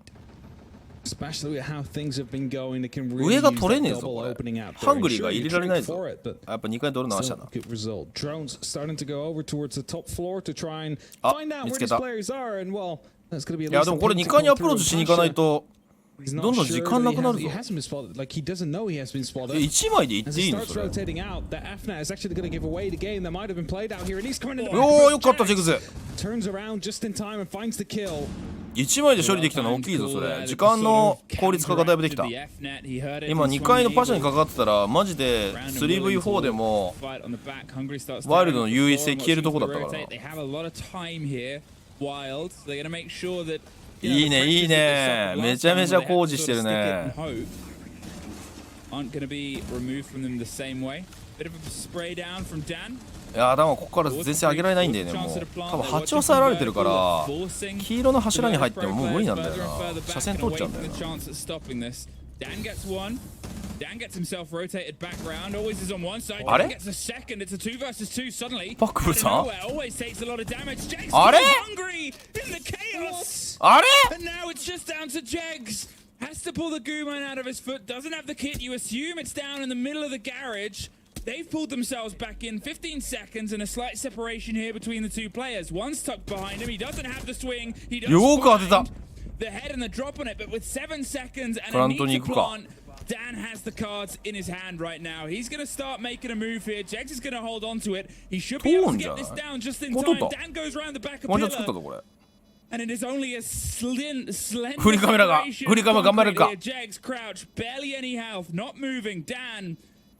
S3: Especially with how things have been going, they can really
S1: 上
S3: use
S1: が
S3: that
S1: 取れねえぞ
S3: double
S1: これ
S3: opening out
S1: ハ
S3: there.
S1: ングリー
S3: Sure,
S1: が
S3: you
S1: 入れられない
S3: tried
S1: ぞ
S3: for it, but
S1: やっぱ2回取るのはしたな
S3: still good result. Drones starting to go over towards the top floor to try and
S1: あ
S3: find out
S1: 見
S3: where
S1: つけ
S3: these
S1: た
S3: players are, and well, that's going to be at
S1: いや
S3: least
S1: で
S3: a
S1: もこれ
S3: ping
S1: 2
S3: to
S1: 回に
S3: come
S1: アプロー
S3: through.
S1: チしに行かないと
S3: He's
S1: どん
S3: not
S1: どん時
S3: sure
S1: 間
S3: that
S1: な
S3: he
S1: くなる
S3: has,
S1: ぞ
S3: he hasn't been spotted. Like he doesn't know he has been spotted.
S1: 1枚でいっ
S3: As
S1: てい
S3: he
S1: いの
S3: starts
S1: それ
S3: rotating out, that Afnet is actually going to give away the game that might have been played out here, and he's coming in the back.
S1: おおよかったジェグズ
S3: Turns around just in time and finds the kill.
S1: 1枚で処理できたの大きいぞそれ時間の効率化がだいぶできた今2回のパシャにかかってたらマジで 3v4 でもワイルドの優位性消えるとこだったからないいねいいねめちゃめちゃ工事してるね
S2: Aren't going to be removed from them the same way. Bit of a spray down from Dan.
S1: いやでもここから全然上げられないんだよねもう多分8抑えられてるから黄色の柱に入ってももう無理なんだよな車線通っちゃうんだよな
S2: Dan gets one. Dan gets himself rotated back round. Always is on one side.
S1: Are
S2: Dan
S1: it?
S2: gets a second. It's a 2 versus 2 suddenly.
S1: Fuck,
S2: Out of
S1: huh?
S2: nowhere, Always takes a lot of damage. Jegs
S1: Are
S2: is
S1: it?
S2: hungry in the chaos.
S1: あれ
S2: And now it's just down to Jegs. Has to pull the Gooman out of his foot. Doesn't have the kit. You assume it's down in the middle of the garage. They've pulled themselves back in 15 seconds and a slight separation here between the two players. One's tucked behind him. He doesn't have the swing. He does
S1: よく当てた
S2: find the head and the drop on it, but with 7 seconds and
S1: プラ
S2: a
S1: ン
S2: need
S1: トに
S2: to
S1: 行くか
S2: plant, Dan has the cards in his hand right now. He's going to start making a move here. Jegs is going to hold on to it. He should be able to get this down just in time. Dan goes around the back of
S1: ワンチャン作った
S2: pillar.
S1: ぞこれ
S2: And it is only a slender
S1: 振りカメラが
S2: separation
S1: 振りカメラ頑張れるか
S2: here. Jegs crouch, barely any health, not moving. Dan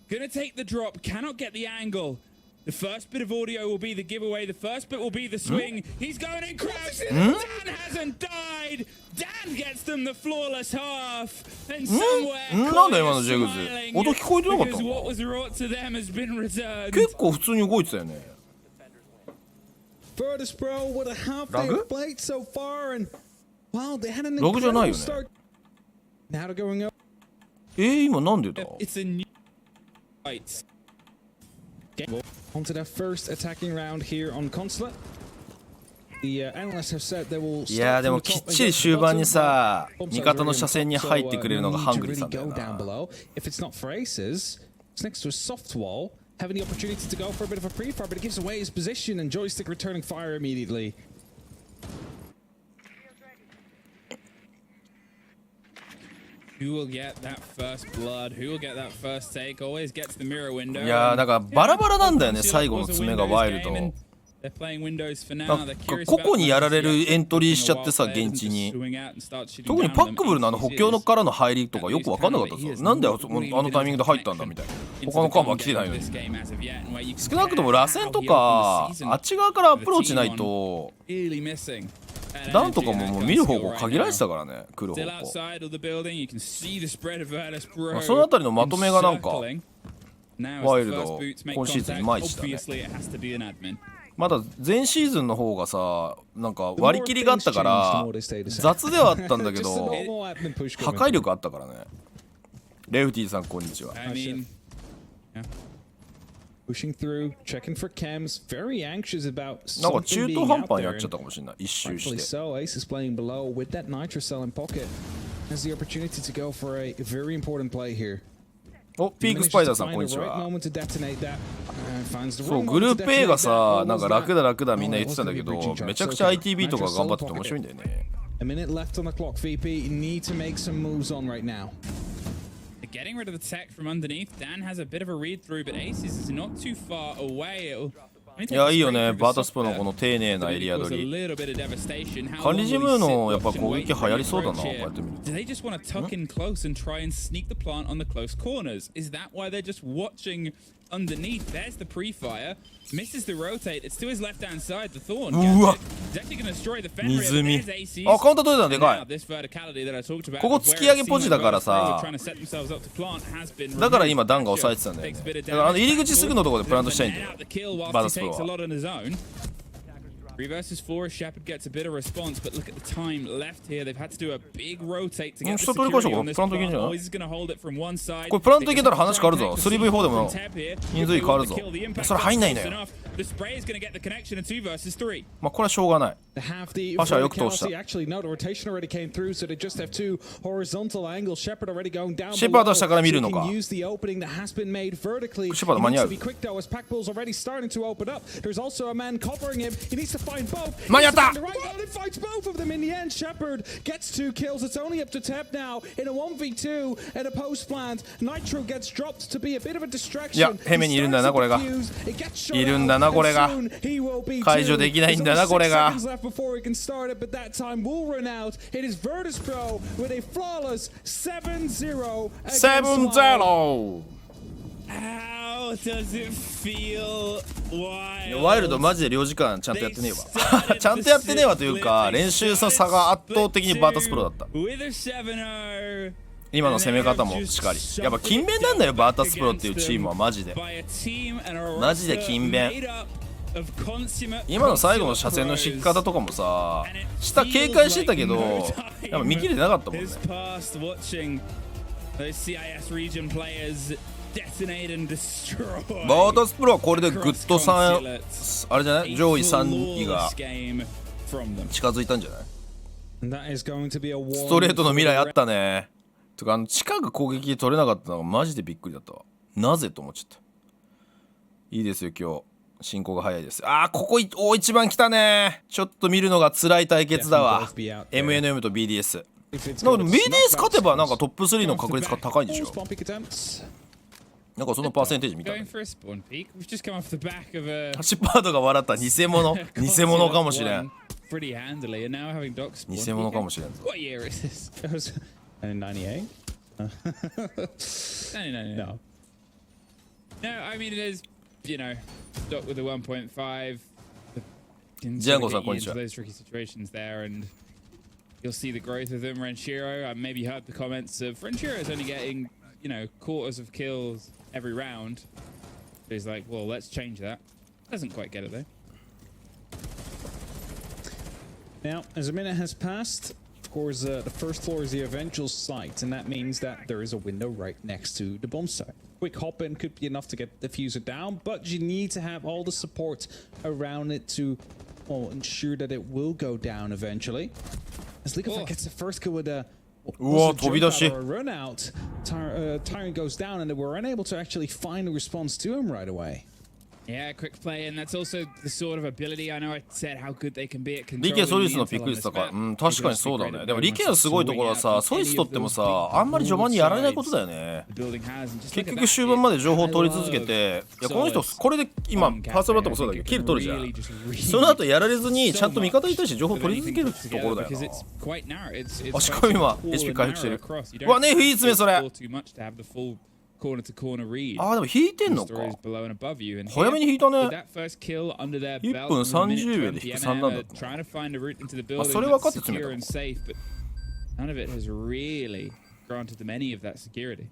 S2: gonna take the drop, cannot get the angle. The first bit of audio will be the giveaway. The first bit will be the swing. He's going in crouch. Dan hasn't died. Dan gets them the flawless half. And somewhere
S1: なんだ今のジェグズ
S2: smiling
S1: 音聞こえてなかった
S2: because
S1: の
S2: what was wrought to them has been returned.
S1: 結構普通に動いてたよね
S3: Furthest Pro with a half
S1: Raghu?
S3: they've played so far, and well, they had an
S1: Raghu じゃないよ
S3: incredible
S1: ね
S3: start. Now they're going up.
S1: 今なんでだ
S2: It's a new fight.
S3: Onto their first attacking round here on Consulate. The analysts have said they will
S1: いや
S3: start
S1: で
S3: from
S1: も
S3: the
S1: きっ
S3: top
S1: ちり
S3: and
S1: 終
S3: get
S1: 盤に
S3: bottom,
S1: さ
S3: but
S1: 味方の
S3: bombs
S1: 車
S3: are
S1: 線に
S3: very
S1: 入ってくれるのが
S3: important,
S1: ハン
S3: so
S1: グリーさん
S3: need
S1: だ
S3: to
S1: よ
S3: really go
S1: な
S3: down below. If it's not for aces, it's next to a soft wall, having the opportunity to go for a bit of a pre-fire, but it gives away his position, and Joystick returning fire immediately.
S2: Who will get that first blood? Who will get that first take? Always gets the mirror window.
S1: いやだからバラバラなんだよね最後の詰めがワイルド
S2: They're playing Windows for
S1: な
S2: now.
S1: ん
S2: They're
S1: か
S2: curious
S1: 個
S2: about
S1: 々にやられ
S2: Windows
S1: るエントリーしちゃってさ
S2: yet.
S1: 現地に
S2: Swing out and start shooting
S1: 特に
S2: down
S1: パ
S2: them.
S1: ックブルの補強のからの入りとかよく分かんなかったぞ。なんであのタイミングで入ったんだみたいな。他のカバー来てないのに。少なくとも螺旋とかあっち側からアプローチないとダンとかもう見る方向限られてたからね、来る方向。そのあたりのまとめがなんかワイルド今シーズンいまいちだね。まだ前シーズンの方がさ、なんか割り切りがあったから雑ではあったんだけど破壊力あったからね。レフティさんこんにちは。
S3: Pushing through, checking for chems, very anxious about
S1: なんか
S3: something
S1: 中途
S3: being
S1: 半
S3: out
S1: 端にやっ
S3: there.
S1: ちゃったかもしれない、一周し
S3: Rightfully
S1: て。
S3: so, Ace is playing below with that nitro cell in pocket. Has the opportunity to go for a very important play here.
S1: お、ピークスパイダーさんこんにち
S3: Find the right
S1: は。
S3: moment to detonate that. Finds the
S1: そう
S3: wrong
S1: グル
S3: moment
S1: ー
S3: to
S1: プ A
S3: detonate
S1: が
S3: that.
S1: さ、
S3: What
S1: なんか
S3: was
S1: 楽
S3: that?
S1: だ楽だみんな
S3: Oh,
S1: 言ってたんだけ
S3: it
S1: ど
S3: was gonna be breaching
S1: め
S3: charge.
S1: ちゃくちゃ
S3: Okay.
S1: ITB とか
S3: Nitro
S1: 頑張
S3: cell
S1: ってて面
S3: pocket.
S1: 白いんだよね。
S3: A minute left on the clock, VP. Need to make some moves on right now.
S2: Getting rid of the tech from underneath. Dan has a bit of a read through, but Aces is not too far away.
S1: いやいいよね、バータスプのこの丁寧なエリア取り。管理事務のやっぱ攻撃流行りそうだな、こうやって見ると。
S2: Do they just want to tuck in close and try and sneak the plant on the close corners? Is that why they're just watching underneath? There's the pre-fire. Misses the rotate. It's to his left-hand side. The Thorn gets it. He's actually going to destroy the Fenrir.
S1: 湖
S2: There's Aces.
S1: あ、カウンター取れたのでか
S2: Now, this verticality that I talked about,
S1: ここ突き上げポジだからさ
S2: trying to set themselves up to plant has been
S1: だから今ダンが抑えてたんだよね。だから入り口すぐのところでプラントしたいんだよ。
S2: Bad
S1: バータスプロは。
S2: 3 versus 4, Shepard gets a bit of response, but look at the time left here. They've had to do a big rotate to get the security on this plant. Oh, he's going to hold it from one side.
S1: これプラントいけたら話変わるぞ。3V4 でも人数変わるぞ。それ入んないんだよ。
S2: The spray is going to get the connection in 2 versus 3.
S1: まあこれはしょうがない。
S3: Have the
S1: Pasha,よく通した。
S3: actually no, the rotation already came through, so they just have two horizontal angles. Shepard already going down.
S1: シェパードは下から見るのか。
S3: So he can use the opening that has been made vertically.
S1: シェパード
S3: He
S1: 間に合
S3: needs
S1: う。
S3: to be quick though, as Packbull's already starting to open up. There's also a man covering him. He needs to find both.
S1: 間に合った。
S3: The right one, it fights both of them in the end. Shepard gets 2 kills. It's only up to Tep now in a 1v2 at a post plant. Nitro gets dropped to be a bit of a distraction.
S1: いや、ヘメにいるんだなこれが。いるんだなこれが。解除できないんだなこれが。
S3: But that time will run out. It is Virtus Pro with a flawless 7-0.
S1: 7-0
S2: How does it feel? Why?
S1: ワイルドマジで領事館ちゃんとやってねえわ。ちゃんとやってねえわというか練習の差が圧倒的にバータスプロだった。
S2: With a 7-0.
S1: 今の攻め方もしっかり。やっぱ勤勉なんだよバータスプロっていうチームはマジで。マジで勤勉。今の最後の車線の敷き方とかもさ下警戒してたけどやっぱ見切れてなかったもんね。
S2: バ
S1: ータスプロはこれでグッと3あれじゃない上位3位が近づいたんじゃない。ストレートの未来あったね。とか地下が攻撃取れなかったのがマジでびっくりだったわ。なぜと思っちゃった。いいですよ今日進行が早いです。あーここ大一番来たね。ちょっと見るのが辛い対決だわ。 MNM と BDS。 なんか BDS 勝てばなんかトップ3の確率が高いんでしょ。なんかそのパーセンテージ見たね。
S2: 8
S1: パードが笑った。偽物偽物かもしれん。偽物かもしれんぞ。
S2: What year is this?
S3: 98?
S2: No. No, I mean it is, you know, Doc with a 1.5.
S1: Django-san, konnichiwa.
S2: Those tricky situations there, and you'll see the growth of them. Renshiro, I maybe heard the comments of Renshiro is only getting, you know, quarters of kills every round. But he's like, well, let's change that. Doesn't quite get it though.
S3: Now, as a minute has passed, of course, the first floor is the eventual site, and that means that there is a window right next to the bomb site. Quick hop in could be enough to get the fuser down, but you need to have all the support around it to ensure that it will go down eventually. As Liquify gets the first kill with a run out, Tyrant goes down, and they were unable to actually find a response to him right away.
S2: Yeah, quick play, and that's also the sort of ability. I know I said how good they can be at
S1: リケ
S2: controlling
S1: ソリ
S2: the
S1: スのピッ
S2: intel
S1: ク
S2: on
S1: 率
S2: this
S1: 高い。
S2: map.
S1: 確かにそうだね。でもリケのすごいところはさ、ソイス取ってもさ、あんまり序盤にやられないことだよね。
S2: The building has, and just
S1: 結
S2: look at
S1: 局
S2: that,
S1: 終盤まで情報を
S2: I
S1: 取り続け
S2: love
S1: て、いやこの人これで今パーソナルともそうだけどキル取るじゃん。
S2: really just really
S1: その後やられずにちゃんと味方に対して情報を取り続けるところだよ
S2: because
S1: な。
S2: it's quite narrow. It's
S1: あ、しかも今
S2: quite
S1: HP 回復してる。
S2: across. You
S1: うわ、
S2: don't
S1: ネイフいいっすねそれ。
S2: explore too much to have the full corner to corner read.
S1: あーでも引いてんのか。
S2: Stories below and above you. And
S1: 早めに引いた
S2: with
S1: ね。
S2: that first kill under their
S1: 1
S2: belt,
S1: 分
S2: in a minute
S1: 30秒で
S2: 20,
S1: 引く3なんだ
S2: and
S1: った
S2: trying to find a route into the
S1: あ、
S2: building
S1: それ分かっ
S2: that's
S1: て詰め
S2: secure
S1: た
S2: and safe, but none of it has really granted them any of that security.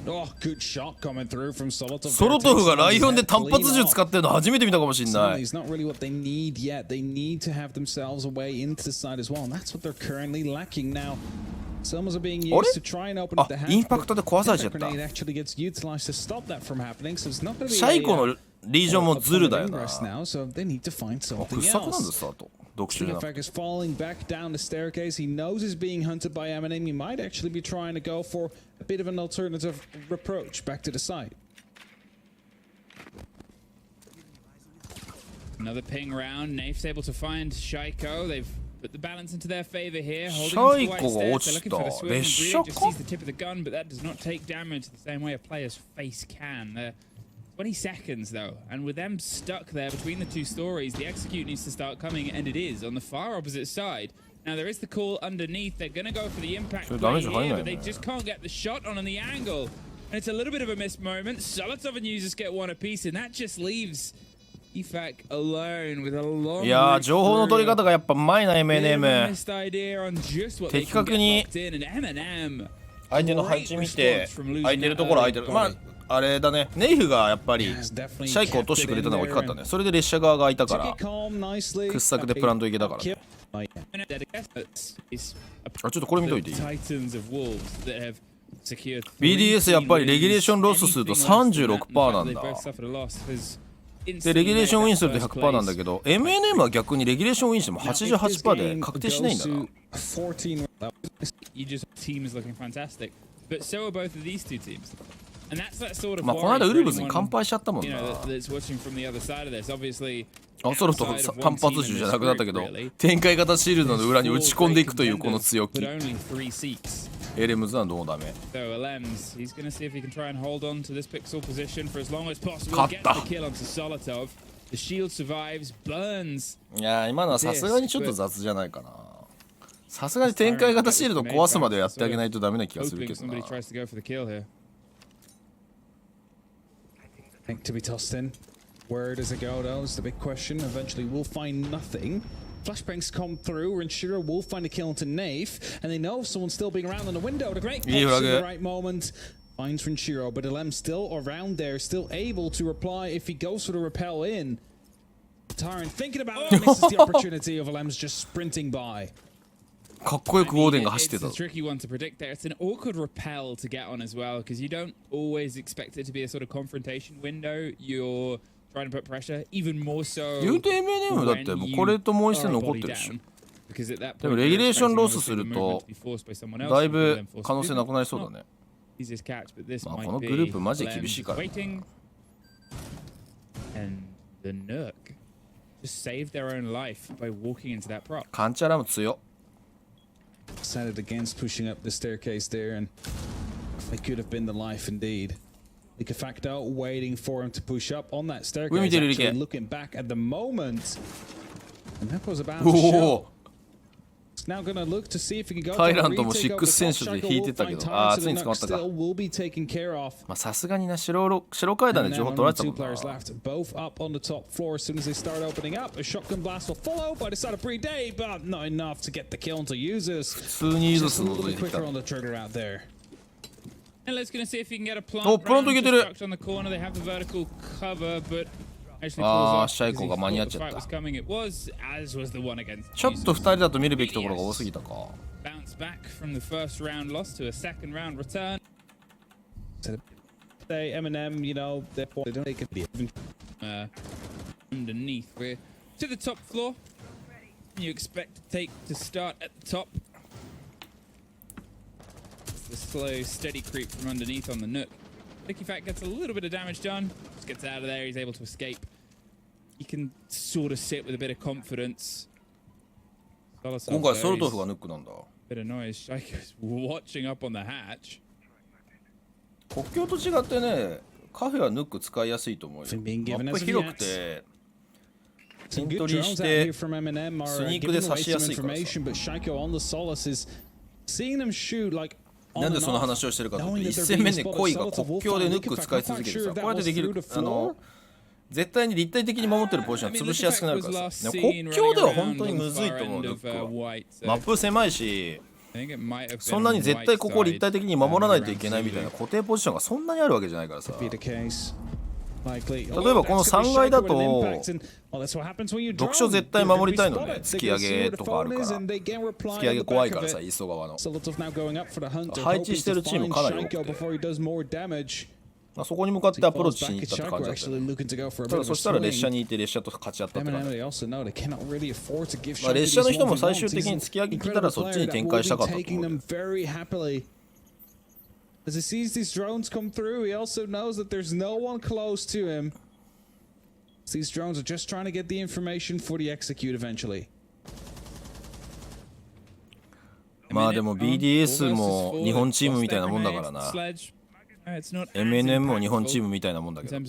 S3: Oh, good shot coming through from Solotov.
S1: ソロトフがライオンで単発銃使ってるの初めて見たかもしんない。
S3: It's not really what they need yet. They need to have themselves a way into the side as well, and that's what they're currently lacking now. Summers are being used to try and open up the hatch.
S1: インパクトで壊されちゃった。
S3: Grenade actually gets utilized to stop that from happening, so it's not going to be
S1: シャイコのリージョンもズルだよな。
S3: now, so they need to find
S1: 掘
S3: something
S1: 削なんだ
S3: else.
S1: スタート。読書じゃなく
S3: Fact is falling back down the staircase. He knows he's being hunted by Eminem. He might actually be trying to go for a bit of an alternative approach back to the side.
S2: Another ping round. Nafe's able to find Shaiko. They've put the balance into their favor here. Holding on to the white
S1: Shaikoが
S2: stairs.
S1: 落ち
S2: They're
S1: た。
S2: looking for the swing.
S1: 列車
S2: Bria
S1: か
S2: just sees the tip of the gun, but that does not take damage the same way a player's face can. 20 seconds though, and with them stuck there between the two stories, the execute needs to start coming, and it is on the far opposite side. Now there is the call underneath. They're going to go for the impact
S1: So
S2: play
S1: damage
S2: here,
S1: behind
S2: but
S1: them,
S2: they
S1: yeah.
S2: just can't get the shot on the angle. And it's a little bit of a missed moment. Solotov and users get one apiece, and that just leaves EFAC alone with a long
S1: いやー
S2: route
S1: 情報の取り
S2: through.
S1: 方がやっぱうまいな
S2: Bit of a
S1: M&M。
S2: missed idea on just what they
S1: 的
S2: can
S1: 確
S2: get
S1: に
S2: locked in, and Eminem
S1: 相手の配置見て空いてるところ空いてる。まああれだね。ネイフがやっぱりシャイコ落としてくれたのが大きかったね。それで列車側が空いたから掘削でプラント行けたからね。あ、ちょっとこれ見といていい？
S2: Titans of Wolves that have secured
S1: BDS やっぱりレギュレーションロスすると 36% なんだ。でレギュレーションウィンすると 100% なんだけど M&M は逆にレギュレーションウィンしても 88% で確定しないんだな。
S2: You just team is looking fantastic, but so are both of these two teams. And that's that sort of
S1: まあこの間ウルブズに乾杯しちゃったもん
S2: you
S1: な。
S2: know, that's watching from the other side of this. Obviously,
S1: あ、ソロと単発銃じゃなくなったけど展開型シールドの裏に打ち込んでいくというこの強気。
S2: but only 3 seats.
S1: エレムズはどうダメ。
S2: So Alems, he's going to see if he can try and hold on to this pixel position for as long as possible.
S1: 勝った。
S2: Get the kill onto Solotov. The shield survives, burns.
S1: いや今のはさすがにちょっと雑じゃないかな。さすがに展開型シールド壊すまでやってあげないとダメな気がする
S2: Hoping
S1: けどな。
S2: somebody tries to go for the kill here.
S3: To be tossed in. Where does it go though? Is the big question. Eventually we'll find nothing. Flashbangs come through, and Shiro will find a kill into Nafe, and they know someone's still being around on the window. The great
S1: Yeah,
S3: pulse in the
S1: okay.
S3: right moment. Finds Renshiro, but Alem's still around there, still able to reply if he goes for the repel in. Tyrant thinking about it, misses the opportunity of Alem's just sprinting by.
S1: かっこよくオーデンが走って
S2: It's
S1: た
S2: a。tricky one to predict there. It's an awkward repel to get on as well, because you don't always expect it to be a sort of confrontation window. You're trying to put pressure, even more so.
S1: 言うて M&M だってもうこれともう一戦残ってるでしょ。でもレギュレーションロスするとだいぶ可能性なくなりそうだね。まあこのグループマジで厳しいからな。
S2: And the Nurk just saved their own life by walking into that prop.
S1: カンチャラも強。
S3: Decided against pushing up the staircase there, and it could have been the life indeed. Like a facto waiting for him to push up on that staircase. Actually looking back at the moment, and that was about to show. He's now gonna look to see if he can go.
S1: タイラントも6選手で引いてたけど、ああついに捕まったか。
S3: will be taken care of.
S1: まあさすがにな白階段で情報取られてたもんな。
S3: Two players left, both up on the top floor. As soon as they start opening up, a shotgun blast will follow by the side of Pre-Day, but not enough to get the kill onto users.
S1: 普通にイーズ
S3: Just
S1: ス
S3: a
S1: の
S3: little
S1: 覗い
S3: bit
S1: てきた
S3: quicker。on the trigger out there.
S2: And let's gonna see if he can get a plant.
S1: お、プラントいけてる。
S2: On the corner, they have the vertical cover, but actually
S1: ああ
S2: pulls off
S1: シャイコ
S2: because
S1: が
S2: he
S1: 間に合っ
S2: thought
S1: ち
S2: the
S1: ゃっ
S2: fight
S1: た。
S2: was coming. It was, as was the one against
S1: ちょっと2人だと見るべきところが多すぎたか。
S2: bounce back from the first round loss to a second round return.
S3: They Eminem, you know, they don't take it.
S2: Underneath, we're to the top floor. You expect to take to start at the top. It's the slow, steady creep from underneath on the Nook. Licky Fat gets a little bit of damage done. Just gets out of there. He's able to escape. He can sort of sit with a bit of confidence.
S1: 今回ソルトフがヌックなんだ。
S2: Bit of noise. Shaiko's watching up on the hatch.
S1: 国境と違ってね、カフェはヌック使いやすいと思うよ。マップ広くて、エントリーしてスニークで刺しやすいからさ。なんでその話をしてるかというと、1戦目で恋が国境でヌック使い続けるさ、こうやってできる、絶対に立体的に守ってるポジションは潰しやすくなるからさ。国境では本当にむずいと思う、ヌックは。マップ狭いし、そんなに絶対ここを立体的に守らないといけないみたいな固定ポジションがそんなにあるわけじゃないからさ。例えばこの3階だと読書絶対守りたいのね。突き上げとかあるから、突き上げ怖いからさ、磯側の配置してるチームかなり多くて、そこに向かってアプローチしに行ったって感じだったよね。ただそしたら列車にいて列車と勝ち合ったって感じ。列車の人も最終的に突き上げ来たらそっちに展開したかったと思う。
S3: As he sees these drones come through, he also knows that there's no one close to him. These drones are just trying to get the information for the execute eventually.
S1: まあでも BDS も日本チームみたいなもんだからな。MNM も日本チームみたいなもんだけど。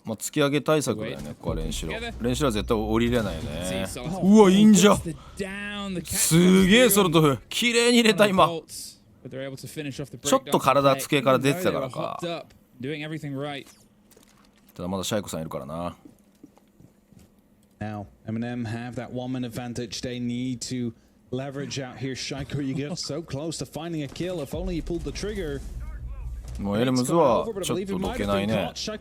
S1: まあ、突き上げ対策だよね、ここは練習は。練習は絶対降りれないよね。うわ、いいんじゃ。すげえソルトフ、綺麗に入れた今。ちょっと体つけから出てたからか。ただまだシャイコさんいるからな。
S3: Now, M&M have that one-man advantage they need to leverage out here. Shaiko, you get so close to finding a kill. If only you pulled the trigger.
S1: もうエルムズはちょっとどけないね。8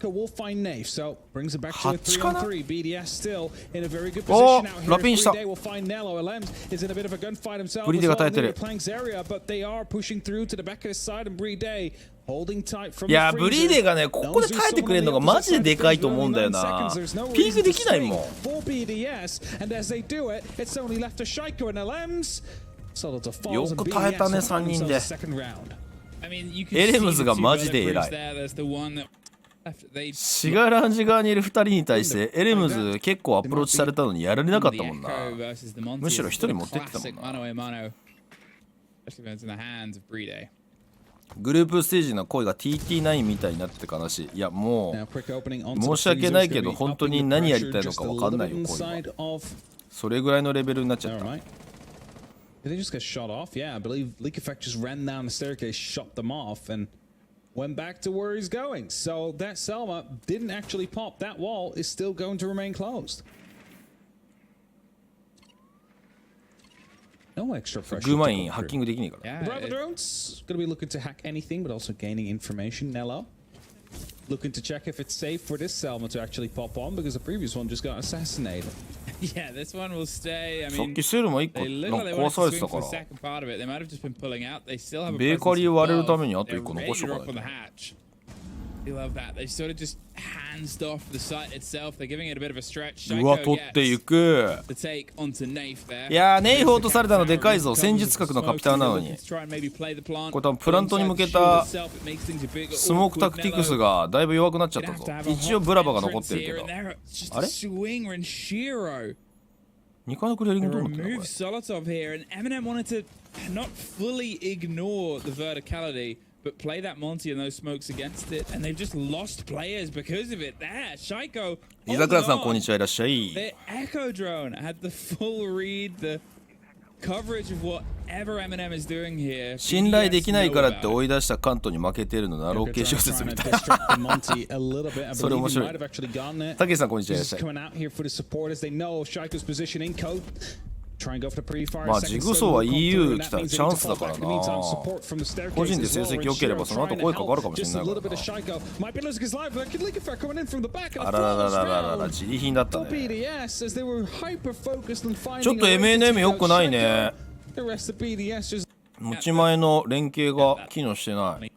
S1: かな。おー、ラピンした。ブリデが耐えてる。いや、ブリーデがね、ここで耐えてくれるのがマジででかいと思うんだよな。ピークできないもん。よく耐えたね、3人で。エレムズがマジで偉い。シガランジ側にいる2人に対してエレムズ結構アプローチされたのにやられなかったもんな。むしろ1人持ってってたもんな。グループステージの声が TT9 みたいになって悲しい。いやもう申し訳ないけど本当に何やりたいのか分かんないよ、声は。それぐらいのレベルになっちゃった。
S3: Did they just get shot off? Yeah, I believe Leak Effect just ran down the staircase, shot them off, and went back to where he's going. So that Selma didn't actually pop. That wall is still going to remain closed. No extra pressure.
S1: グーマインハッキングできねえから。
S3: The Brother Drones going to be looking to hack anything, but also gaining information. Nello looking to check if it's safe for this Selma to actually pop on because the previous one just got assassinated.
S2: Yeah, this one will stay. I
S1: さっ
S2: mean,
S1: きセルも1個
S2: they
S1: なん
S2: literally
S1: か
S2: went
S1: 壊され
S2: to
S1: てた
S2: swing
S1: か
S2: for the
S1: ら。
S2: second part of it. They might have just been pulling out. They still have a
S1: ベーカリー割れるためにあと1個
S2: They're
S1: 残し
S2: ready
S1: と
S2: to
S1: か
S2: drop
S1: な
S2: on
S1: い
S2: the
S1: と。
S2: hatch. They love that. They sort of just hands off the site itself. They're giving it a bit of a stretch.
S1: うわ、取っていく。
S2: The take onto Nafe there.
S1: いやー、ネイフ落とされたのでかいぞ。戦術核のカピタンなのに。これ多分プラントに向けたスモークタクティクスがだいぶ弱くなっちゃったぞ。一応ブラバが残ってるけど。あれ2回のクリアリングどうなってんのこれ。
S2: Solotov here, and Eminem wanted to not fully ignore the verticality, but play that Monty and those smokes against it, and they've just lost players because of it. There, Shaiko.
S1: 伊桜さんこんにちは、いらっしゃい。
S2: The Echo drone had the full read, the coverage of whatever Eminem is doing here.
S1: 信頼できないからって追い出したカントに負けてるのナロー系小説みたいな。それ面白い。たけしさんこんにちは、いらっしゃい。まあジグソーは EU 来たらチャンスだからな。個人で成績良ければその後声かかるかもしれないからな。あらららららら、自利品だったね。ちょっと MNM 良くないね。持ち前の連携が機能してない。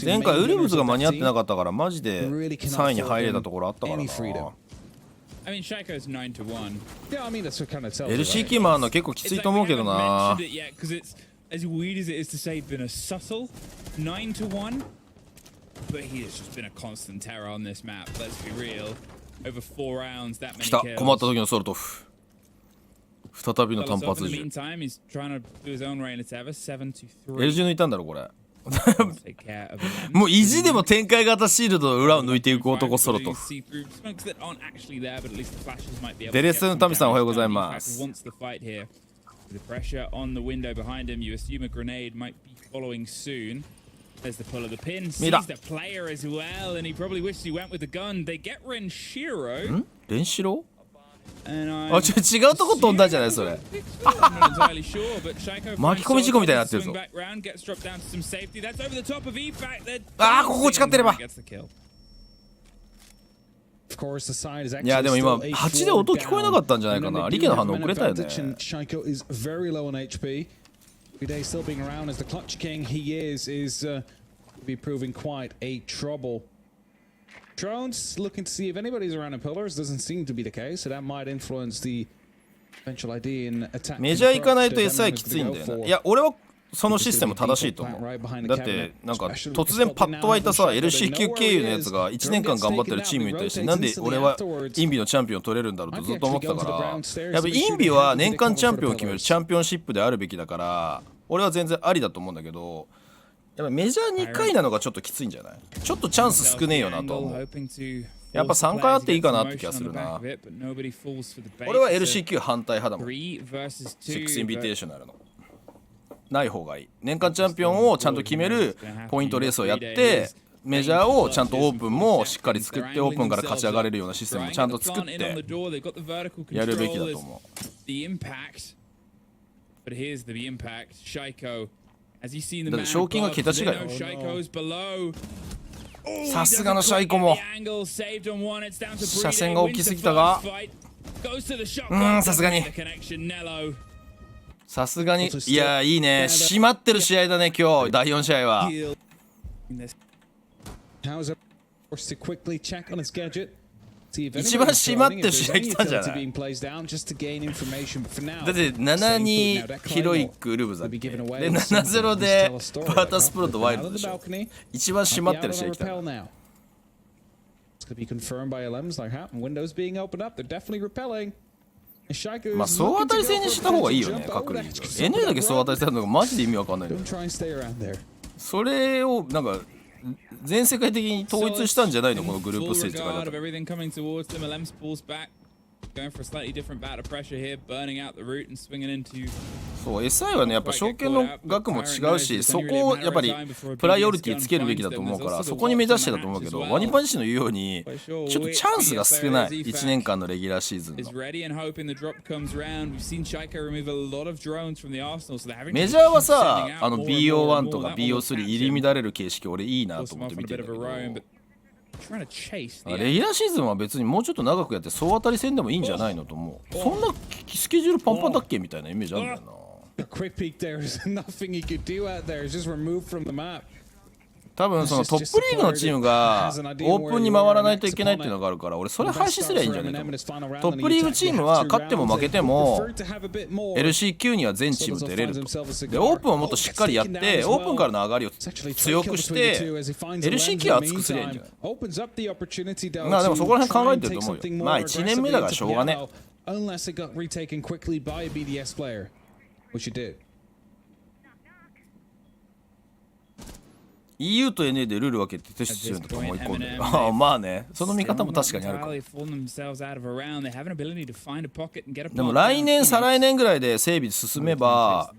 S1: 前回ウルブズが間に合ってなかったからマジで3位に入れたところあったからな。
S2: I mean, Shaiko's 9 to 1.
S3: Yeah, I mean that's what kind of tells you,
S1: LC
S3: right?
S1: キー回るの結構きついと思うけどな。
S2: mentioned it yet because it's as weird as it is to say been a subtle 9 to 1, but he has just been a constant terror on this map. Let's be real. Over 4 rounds, that many
S1: 来た、
S2: kills.
S1: 困った時のソルトフ。再びの
S2: Well,
S1: 単
S2: so
S1: 発
S2: in the
S1: 銃。
S2: meantime, he's trying to do his own reign as ever. 7 to 3.
S1: L 銃抜いたんだろこれ。
S2: Take care of them.
S1: もう意地でも展開型シールドの裏を抜いていく男ソロトフ。
S2: See-through smokes that aren't actually there, but at least the flashes might be able to
S1: デレス
S2: get
S1: の
S2: some
S1: タミさんおはようご
S2: damage
S1: ざい
S2: done.
S1: ま
S2: In fact,
S1: す。
S2: wants the fight here. The pressure on the window behind him, you assume a grenade might be following soon. There's the pull of the pin. Sees
S1: Mira.
S2: the player as well, and he probably wishes he went with the gun. They get Renshiro.
S1: レンシロ
S2: And
S1: あ、違うとこ飛んだんじゃないそれ。
S2: I'm not entirely sure, but Shaiko
S1: 巻き込み事故みたいになってるぞ。
S2: swing back round, gets dropped down to some safety. That's over the top of E-Fact. They're
S1: あー、ここ使ってれば。
S2: gets the kill.
S3: Of course, the side is
S1: いや
S3: actually
S1: でも今
S3: still
S1: 8で音聞こえなかったんじゃないか
S3: And then
S1: な。
S3: they
S1: リ
S3: do
S1: ケの
S3: have
S1: 反応
S3: an
S1: 遅れたよね。
S3: advantage, and Shaiko is very low on HP. Uday still being around as the clutch king he is be proving quite a trouble. Drones looking to see if anybody's around in pillars. Doesn't seem to be the case, so that might influence the eventual ID in attack.
S1: メジャー行かないと SI きついんだよね。いや俺はそのシステム正しいと思う。だってなんか突然パッと湧いたさ LCQ 経由のやつが1年間頑張ってるチームに対してなんで俺はインビのチャンピオンを取れるんだろうとずっと思ってたからやっぱインビは年間チャンピオンを決めるチャンピオンシップであるべきだから俺は全然ありだと思うんだけどやっぱメジャー2回なのがちょっときついんじゃないちょっとチャンス少ねえよなと思う。やっぱ3回あっていいかなって気がするな。俺は LCQ 反対派だもん。6インビテーショナルのない方がいい。年間チャンピオンをちゃんと決めるポイントレースをやってメジャーをちゃんとオープンもしっかり作ってオープンから勝ち上がれるようなシステムもちゃんと作ってやるべきだと思う。だって賞金が桁違いだよ。さすがのシャイコも車線が大きすぎたがさすがにさすがにいやいいね締まってる試合だね今日第4試合は。一番締まってる試合来たんじゃない。だって7にヒロイックウルブザッケで7-0でバータスプロとワイルドでしょ。一番締まってる試合来た。まあ総当たり戦にした方がいいよね各リーグ。NA だけ総当たり戦のがマジで意味わかんないんだよ。それをなんか全世界的に統一したんじゃないのこのグループステージとかだと。そう SI はねやっぱ賞金の額も違うしそこをやっぱりプライオリティつけるべきだと思うからそこに目指してたと思うけどワニパン自身の言うようにちょっとチャンスが少ない1年間のレギュラーシーズンの。メジャーはさBO1 とか BO3 入り乱れる形式俺いいなと思って見てるんだけどレギュラーシーズンは別にもうちょっと長くやって総当たり戦でもいいんじゃないのと思う。そんなスケジュールパンパンだっけみたいなイメージあるんだよな。多分そのトップリーグのチームがオープンに回らないといけないっていうのがあるから俺それ廃止すりゃいいんじゃないか。トップリーグチームは勝っても負けても LCQ には全チーム出れると。でオープンはもっとしっかりやってオープンからの上がりを強くして LCQ は厚くすりゃいいんじゃない。まあでもそこら辺考えてると思うよ。まあ1年目だからしょうがね。EU と NA でルール分けてテストするのと思い込んでる。ああまあねその見方も確かにあるかも。でも来年再来年ぐらいで整備進めば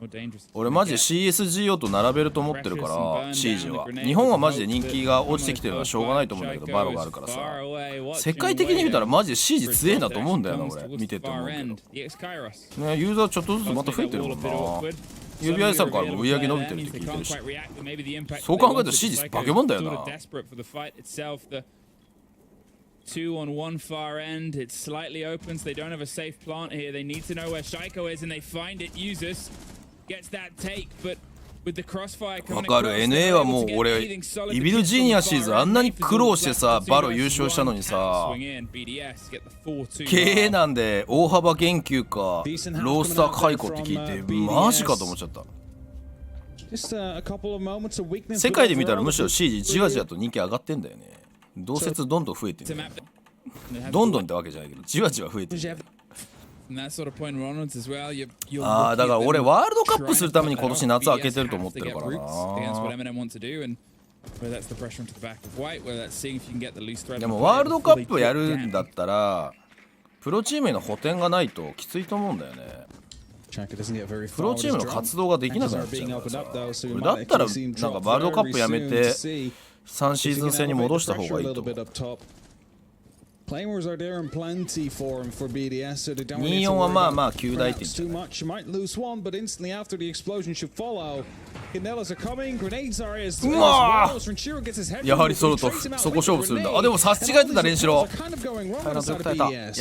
S1: 俺マジで CSGO と並べると思ってるからシージは日本はマジで人気が落ちてきてるのはしょうがないと思うんだけどバロがあるからさ世界的に見たらマジでシージ強えなと思うんだよな俺見てて思うけどね。ユーザーちょっとずつまた増えてるもんな。指輪さんからも売り上げ伸びてるって聞いてるしそう考えるとシージバケモンだよな。
S2: Two on one far end, it slightly opens. They don't have a safe plant here. They need to know where Shaiko is, and they find it. Uses gets that take, but
S1: わかる。 NA はもう俺イビルジーニアシーズンあんなに苦労してさバロ優勝したのにさ、経営なんで大幅減給かロースター解雇って聞いてマジかと思っちゃった。世界で見たらむしろシージじわじわと人気上がってんだよね。同説どんどん増えてる、ね、どんどんってわけじゃないけどじわじわ増えてる。ああだから俺ワールドカップするために今年夏開けてると思ってるからな。でもワールドカップやるんだったらプロチームへの補填がないときついと思うんだよね。プロチームの活動ができなくなっちゃうからさ。だったらなんかワールドカップやめて3シーズン制に戻した方がいいと思う。24はまあまあ9大点じゃない。うわーやはりソロとそこ勝負するんだ。あでも察しがやってた練習ろ。いや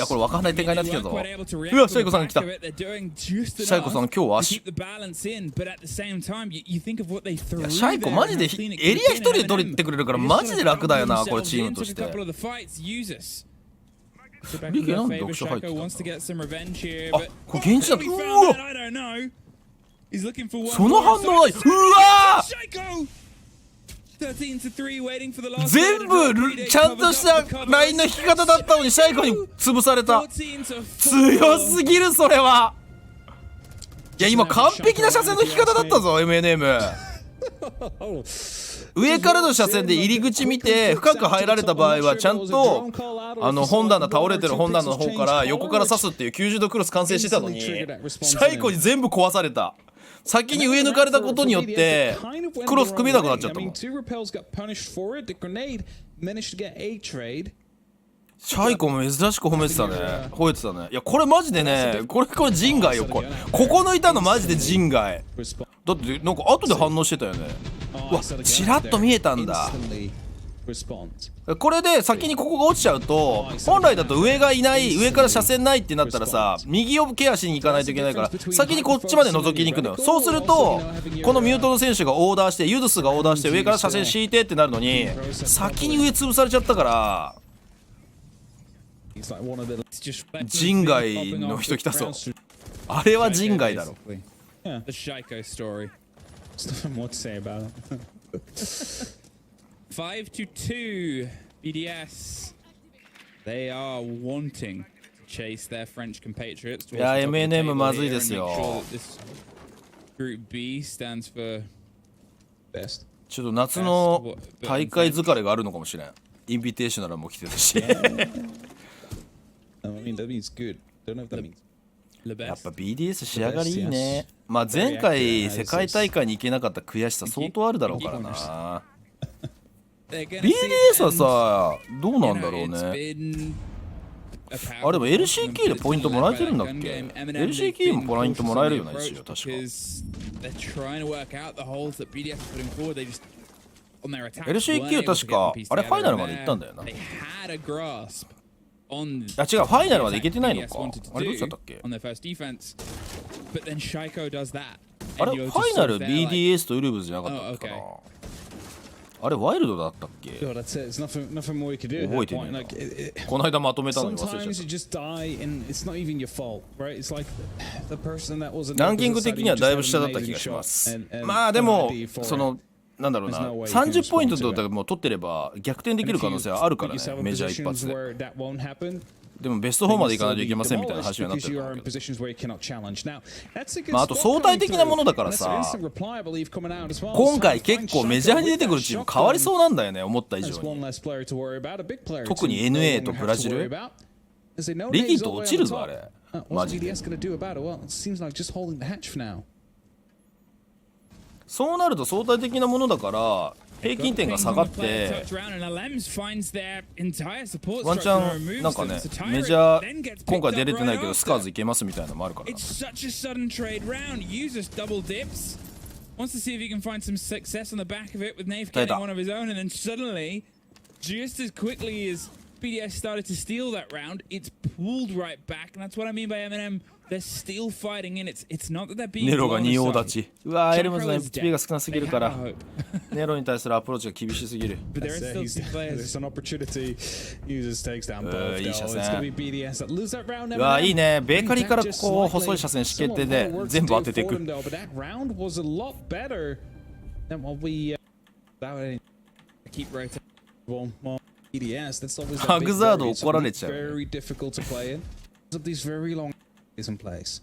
S1: これ分かんない展開になってきたぞ。うわシャイコさんが来た。シャイコさん今日は足。いやシャイコマジでエリア一人で取ってくれるからマジで楽だよなこれチームとして。リケなんで読書入ってたんだ。あこれ現地だとうわその反応はうわ全部ちゃんとしたラインの引き方だったのにシャイコに潰された。強すぎるそれは。いや今完璧な車線の引き方だったぞ MNM。上からの車線で入り口見て深く入られた場合はちゃんと本棚倒れてる本棚の方から横から刺すっていう90度クロス完成してたのにシャイコに全部壊された。先に上抜かれたことによってクロス組めなくなっちゃったもん。シャイコも珍しく褒めてたね。吠えてたね。いやこれマジでねこれ人外よ。ここ抜いたのマジで人外だってなんか後で反応してたよね。うわチラッと見えたんだ。これで先にここが落ちちゃうと本来だと上がいない上から車線ないってなったらさ右をケアしに行かないといけないから先にこっちまで覗きに行くのよ。そうするとこのミュートの選手がオーダーしてユドスがオーダーして上から車線敷いてってなるのに先に上潰されちゃったから人外の人来たぞ。あれは人外だろ。
S2: 5-2 BDS. They are wanting to chase their French compatriots.
S1: いや MNM まずいですよ。
S2: Group B stands for best.
S1: ちょっと夏の大会疲れがあるのかもしれん。インビテーショナルも来てるし。やっぱ BDS 仕上がりいいね。まあ前回世界大会に行けなかった悔しさ相当あるだろうからな。BDS はさどうなんだろうね。あでも LCK でポイントもらえてるんだっけ。 LCK もポイントもらえるよな一応確か。LCK 確かあれファイナルまで行ったんだよな。あ違うファイナルまで行けてないのか。あれどっちだったっけ。あれファイナル BDS とウルブズじゃなかったっけかな。あれワイルドだったっけ。覚えてねえな。この間まとめたのに忘れちゃった。ランキング的にはだいぶ下だった気がします。まあでもそのなんだろうな30ポイントとかも取ってれば逆転できる可能性はあるからねメジャー一発で。でもベスト4までいかないといけませんみたいな話になってるからけど、まああと相対的なものだからさ今回結構メジャーに出てくるチーム変わりそうなんだよね思った以上に。特に NA とブラジルリギと落ちるぞあれマジで。そうなると相対的なものだから平均点が下がってワンチャンなんかねメジャー今回出れてないけどスカーズいけますみたいなのもあるからな。耐えた。
S2: BDS started to steal that round, it's pulled right back, and that's what I mean by Eminem. They're still fighting in. It's not that they're being
S1: ネロが
S2: blown
S1: 仁王
S2: aside.
S1: 立ち。うわーエルムズの
S2: Jumbo is
S1: FP が少なすぎるか
S2: They
S1: ら
S2: have a hope.
S1: ネロに対するアプローチが厳しすぎる。
S2: But there are still two players.
S3: There's an opportunity. Users takes down both.
S1: いい
S3: It's
S1: 車
S3: going
S1: 線。
S3: to be BDS that lose that round.
S1: うわいいね。ベーカリーから
S3: Just
S1: こう
S3: slightly.
S1: 細い車線仕切って
S3: Some
S1: で
S3: of the work
S1: 全部
S3: to
S1: 当ててい
S3: do for
S1: く。
S3: them, though, but that round was a lot better than what we
S2: Keep rotating.
S3: well, BDS. That's always that
S1: ハ
S3: big
S1: グザード
S3: worry. It's
S1: 怒られちゃう。
S3: very difficult to play in because of these very long is in place.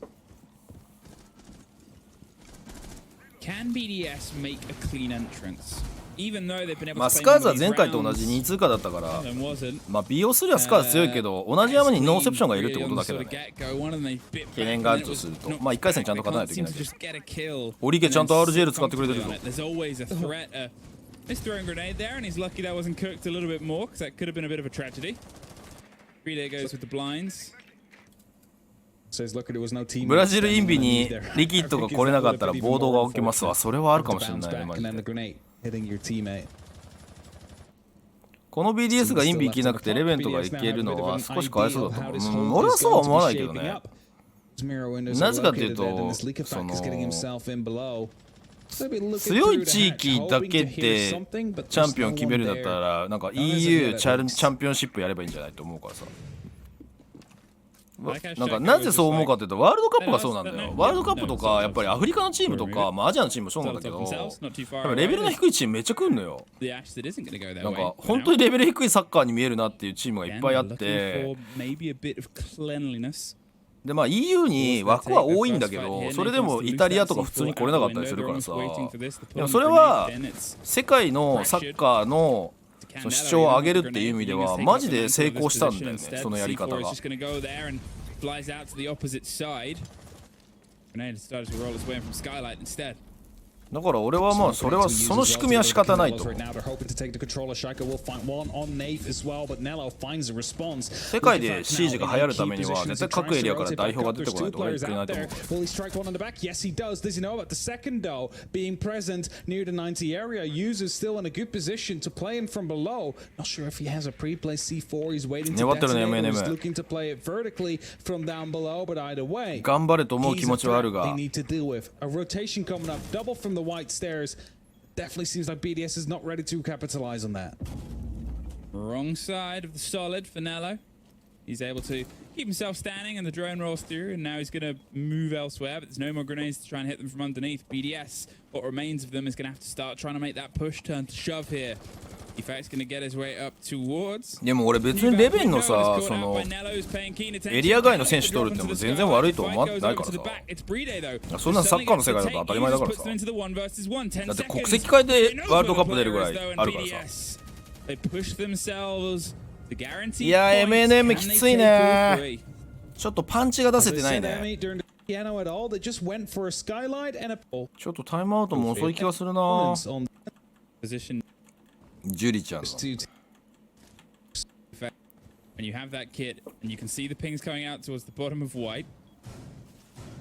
S2: Can BDS make a clean entrance? Even though they've been able
S1: まあ
S2: to
S1: ス
S2: play
S1: カー
S2: one
S1: ズは
S2: of these
S1: 前回と同じ
S2: rounds,
S1: 2通過だったから
S2: and wasn't.
S1: まあ美容すりゃスカーズ強いけど同じ山にノーセプションがいるってことだけだね。懸念があるとするとまあ1回戦ちゃんと勝たないといけないけどオリケちゃんと RGL 使ってくれてるぞ。
S2: There's always a threat. He's throwing a grenade there, and he's lucky that wasn't cooked a little bit more, because that could have been a bit of a tragedy. Relay goes with the blinds.
S3: Says, look, there was no team.
S1: ブラジルインビにリキッドが来れなかったら暴動が起きますわ。それはあるかもしれないねマジ
S3: And then the
S1: で。
S3: grenade hitting your teammate.
S1: この BDS がインビ行けなくてレベントが行けるのは少しかわいそうだと思う。俺はそうは思わないけどね。なぜかっていうとその強い地域だけでチャンピオン決めるんだったらなんか EU チャンピオンシップやればいいんじゃないと思うからさ。なんかなぜそう思うかっていうとワールドカップがそうなんだよ。ワールドカップとかやっぱりアフリカのチームとか、まあ、アジアのチームもそうなんだけどやっぱレベルの低いチームめっちゃ来るのよ。なんか本当にレベル低いサッカーに見えるなっていうチームがいっぱいあってでまあ EU に枠は多いんだけどそれでもイタリアとか普通に来れなかったりするからさ。でもそれは世界のサッカーのその主張を上げるっていう意味ではマジで成功したんだよねそのやり方が。だから俺はまあそれはその仕組みは仕方ないと思う。世界でシージが流行るためには絶対各エリアから代表が出てこないと俺は言ってないと思う。
S3: Yes, he does. Does he know about the second though being present near the 90 area? Users still in a good position to play him from below. Not sure if he has a pre-play C4. He's waiting to detonate. He's looking to play it vertically from down below. But either way,
S1: 頑張れと思う気持ちはある
S3: they
S1: が
S3: need to deal with a rotation coming up, double from the white stairs. Definitely seems like BDS is not ready to capitalize on that.
S2: Wrong side of the solid for Nello. He's able to keep himself standing and the drone rolls through and now he's going to move elsewhere but there's no more grenades to try and hit them from underneath. BDS, what remains of them is going to have to start trying to make that push turn to shove here. Defact's going to get his way up towards.
S1: でも俺別にレベンのさそのエリア外の選手取るっても全然悪いと思わないからさ。そんなサッカーの世界だと当たり前だからさ。だって国籍変えてワールドカップ出るぐらいあるからさ。いや MNM きついね。ちょっとパンチが出せてないね。ちょっとタイムアウトも遅い気がするな。ジュリちゃんの
S2: And you have that kit and you can see the pings coming out towards the bottom of white.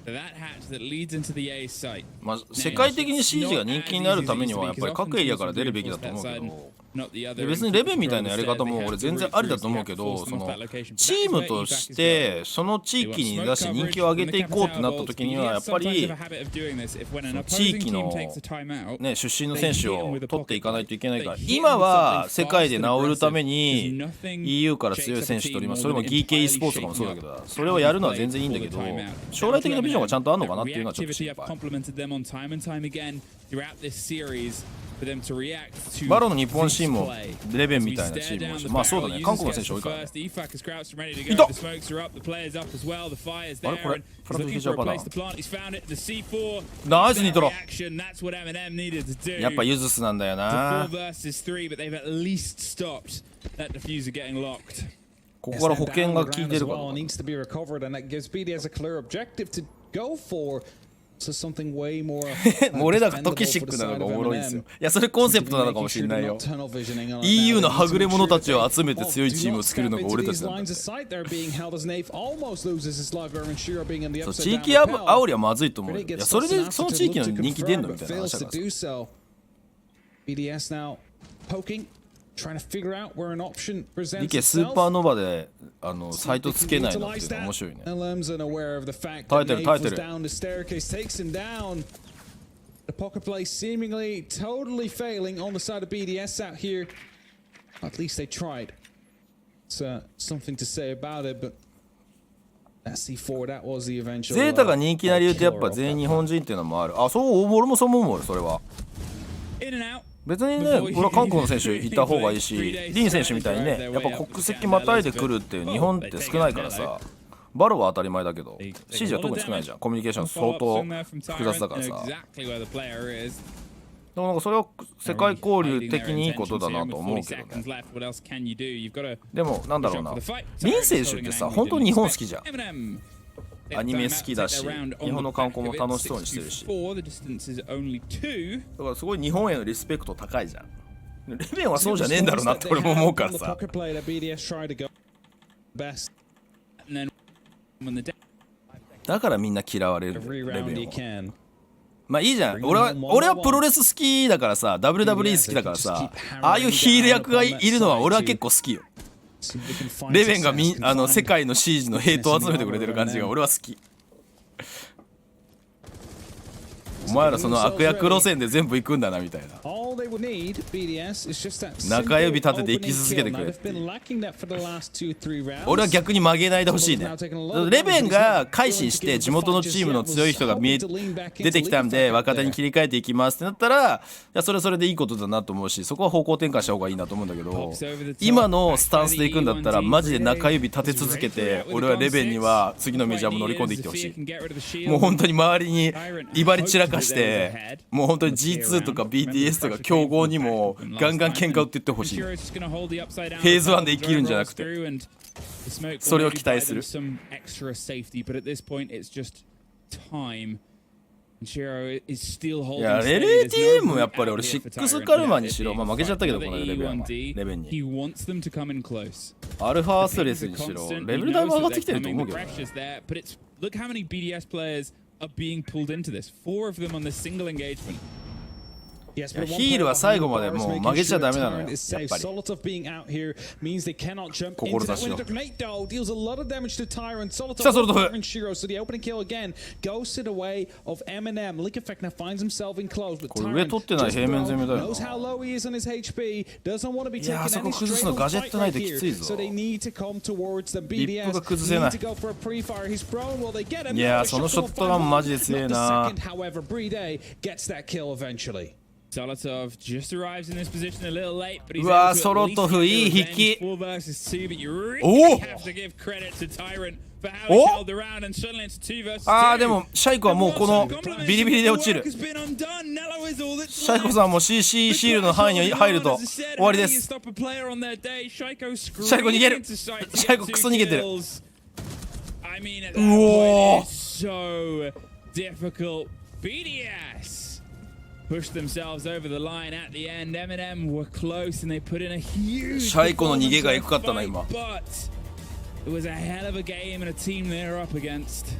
S2: That hatch that leads into the A site.
S1: まあ世界的にシージが人気になるためにはやっぱり各エリアから出るべきだと思うけど。で別にレベンみたいなやり方も俺全然ありだと思うけどそのチームとしてその地域に出し人気を上げていこうってなった時にはやっぱりその地域の、ね、出身の選手を取っていかないといけないから今は世界で名を売るために EU から強い選手取ります。それも GK スポーツとかもそうだけどそれをやるのは全然いいんだけど将来的なビジョンがちゃんとあるのかなっていうのはちょっと心配。バロの日本チームもレベンみたいなチームもまあそうだね韓国の選手多いからね。いたあれこれフラットヒジャパだ。ナイスニトロ。やっぱユズスなんだよな。ここから保険が効いてるから。漏れなくトキシックなのがおもろいんですよ。いやそれコンセプトなのかもしれないよ。EU のはぐれ者たちを集めて強いチームを作るのが俺たちなんだって。そう地域煽りはまずいと思うよ。いやそれでその地域の人気出んのみたいな話だからさ。
S3: trying to figure out where an option presents
S1: リケスー
S3: itself.
S1: パーノバでサイトつけないのっていうの面白いね。
S3: LM's unaware of the fact
S1: 耐え
S3: that
S1: てる
S3: Nate
S1: 耐えて
S3: was
S1: る。
S3: down the staircase, takes him down. The poker play seemingly totally failing on the side of BDS out here. At least they tried. It's something to say about it, but that C4, that was the eventual.
S1: ゼータが人気な理由ってやっぱ全員日本人っていうのもある。あ、そう俺もそう思うよそれは。
S2: In and out.
S1: 別にね、俺は韓国の選手いた方がいいし、リン選手みたいにね、やっぱ国籍またいでくるっていう日本って少ないからさ、バロは当たり前だけど、指示は特に少ないじゃん。コミュニケーション相当複雑だからさ。でもなんかそれは世界交流的にいいことだなと思うけどね。でもなんだろうな、リン選手ってさ、本当に日本好きじゃん。アニメ好きだし、日本の観光も楽しそうにしてるし、だからすごい日本へのリスペクト高いじゃん。レベンはそうじゃねえんだろうなって俺も思うからさ。だからみんな嫌われるレベンを。まあいいじゃん。俺はプロレス好きだからさ、WWE 好きだからさ、ああいうヒール役がいるのは俺は結構好きよ。レベンが世界のシージのヘイトを集めてくれてる感じが俺は好き。お前らその悪役路線で全部行くんだなみたいな。中指立てて生き続けてくれって。俺は逆に曲げないでほしいね。レベンが改心して地元のチームの強い人が出てきたんで若手に切り替えていきますってなったら、いやそれはそれでいいことだなと思うし、そこは方向転換した方がいいなと思うんだけど、今のスタンスでいくんだったらマジで中指立て続けて、俺はレベンには次のメジャーも乗り込んでいってほしい。もう本当に周りに威張り散らかして、もう本当に G2 とか BTS とか強豪にもガンガン喧嘩売っていってほしい。フェーズ1で生きるんじゃなくて、それを期待する。いや LATM もやっぱり俺6カルマにしろ、まあ負けちゃったけどこのレベンにアルファアスレスにしろレベルだいぶ上がってきてると思うけどね。
S2: are being pulled into this. 4 of them on this single engagement.
S1: ヒールは最後までもう曲げちゃダメなのよ。やっぱり志を。さあソルトフ。これ上取ってない平面攻めだよな。いやあそこ崩すのガジェットないときついぞ。リップが崩せない。いやそのショットガンマジで強えな。うわソロトフいい引き。おあーでもシャイコはもうこのビリビリで落ちる。シャイコさんも CC シールの範囲に入ると終わりです。シャイコ逃げる。シャイコクソ逃げてる。うお
S2: pushed themselves over the line at the end. M&M were close and they put in a huge
S1: シャイコの逃げがエグかったな今。
S2: But it was a hell of a game and a team they're up against.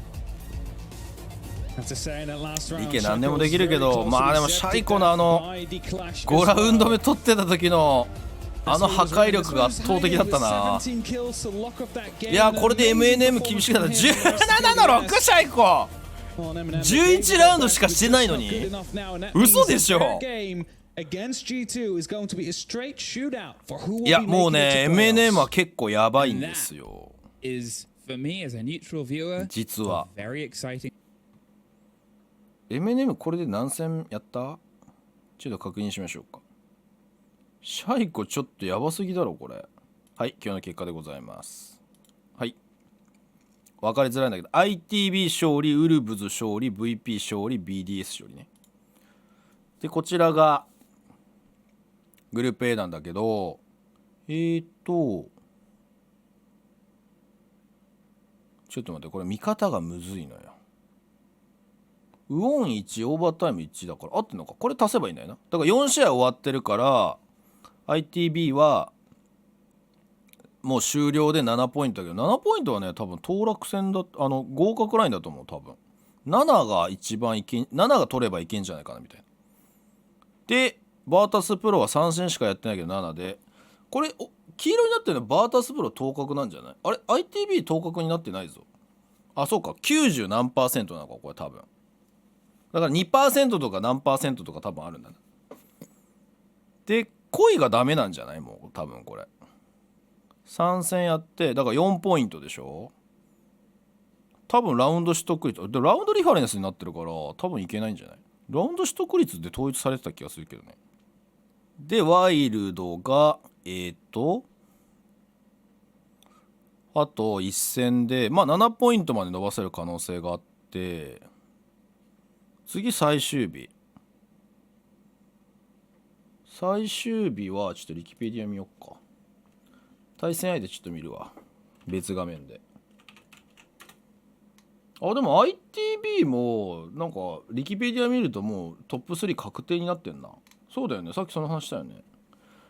S1: リケ何でもできるけど、まあでもシャイコの5ラウンド目取ってた時の破壊力が圧倒的だったな。いやこれで M&M 厳しくなった。17の6シャイコ11ラウンドしかしてないのに嘘でしょ。いやもうね M&M は結構やばいんですよ実は。 M&M これで何戦やった？ちょっと確認しましょうか。シャイコちょっとやばすぎだろこれ。はい今日の結果でございます。はい分かりづらいんだけど ITB 勝利、ウルブズ勝利、VP 勝利、BDS 勝利ね。でこちらがグループ A なんだけどちょっと待ってこれ見方がむずいのよ。ウオン1オーバータイム1だから合ってんのか。これ足せばいいんだよな。だから4試合終わってるから ITB はもう終了で7ポイントだけど7ポイントはね多分当落戦だ合格ラインだと思う。多分7が一番7が取ればいけんじゃないかなみたいな。でバータスプロは3戦しかやってないけど7でこれ黄色になってるのはバータスプロ当確なんじゃない？あれ ITB 当確になってないぞ。あ、そうか、90何%なのかこれ多分。だから 2% とか何%とか多分あるんだな。で恋がダメなんじゃない？もう多分これ3戦やってだから4ポイントでしょ。多分ラウンド取得率でラウンドリファレンスになってるから多分いけないんじゃない？ラウンド取得率で統一されてた気がするけどね。でワイルドがあと1戦でまあ7ポイントまで伸ばせる可能性があって、次最終日はちょっとリキペディア見よっか。対戦相手ちょっと見るわ、別画面で。あでも ITB もなんかリキペディア見るともうトップ3確定になってんな。そうだよね、さっきその話したよね。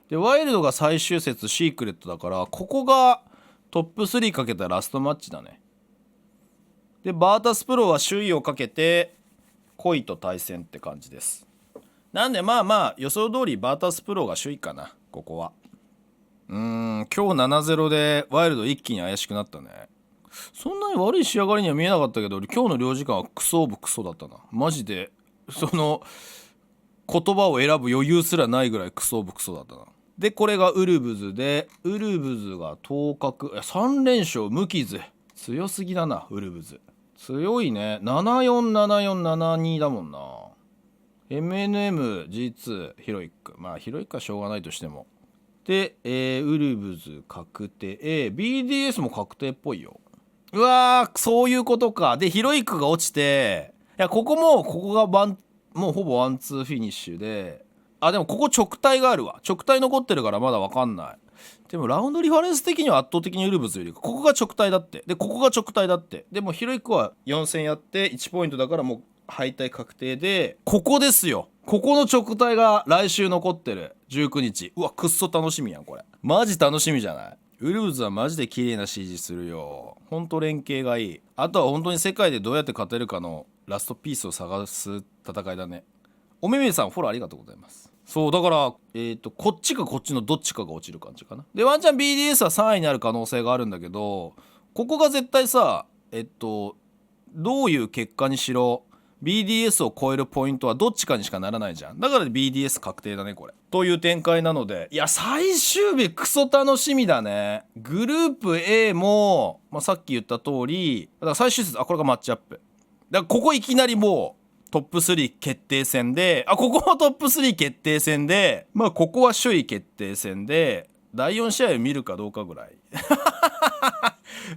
S1: でワイルドが最終節シークレットだからここがトップ3かけたラストマッチだね。でバータスプロは首位をかけて恋と対戦って感じです。なんでまあ予想通りバータスプロが首位かなここは。今日 7-0 でワイルド一気に怪しくなったね。そんなに悪い仕上がりには見えなかったけど今日の領事館はクソオブクソだったなマジで。その言葉を選ぶ余裕すらないぐらいクソオブクソだったな。でこれがウルブズでウルブズが当確3連勝無傷強すぎだな。ウルブズ強いね。 747472 だもんな。 MNM G2 ヒロイックまあヒロイックはしょうがないとしても。で、ウルブズ確定、BDS も確定っぽいよ。うわーそういうことか。でヒロイックが落ちていやここがもうほぼワンツーフィニッシュででもここ直体があるわ。直体残ってるからまだ分かんない。でもラウンドリファレンス的には圧倒的にウルブズよりここが直体だって。でここが直体だって。でもヒロイックは4戦やって1ポイントだからもう敗退確定でここですよ。ここの直体が来週残ってる19日。うわくっそ楽しみやんこれ。マジ楽しみじゃない？ウルブズはマジで綺麗な CG するよ。ほんと連携がいい。あとは本当に世界でどうやって勝てるかのラストピースを探す戦いだね。おめめさんフォローありがとうございます。そうだからこっちかこっちのどっちかが落ちる感じかな。でワンチャン BDS は3位になる可能性があるんだけどここが絶対さどういう結果にしろ BDS を超えるポイントはどっちかにしかならないじゃん。だから BDS 確定だねこれという展開なのでいや最終日クソ楽しみだね。グループ A も、さっき言った通りだから最終節これがマッチアップだからここいきなりもうトップ3決定戦でここもトップ3決定戦でここは首位決定戦で第4試合を見るかどうかぐらい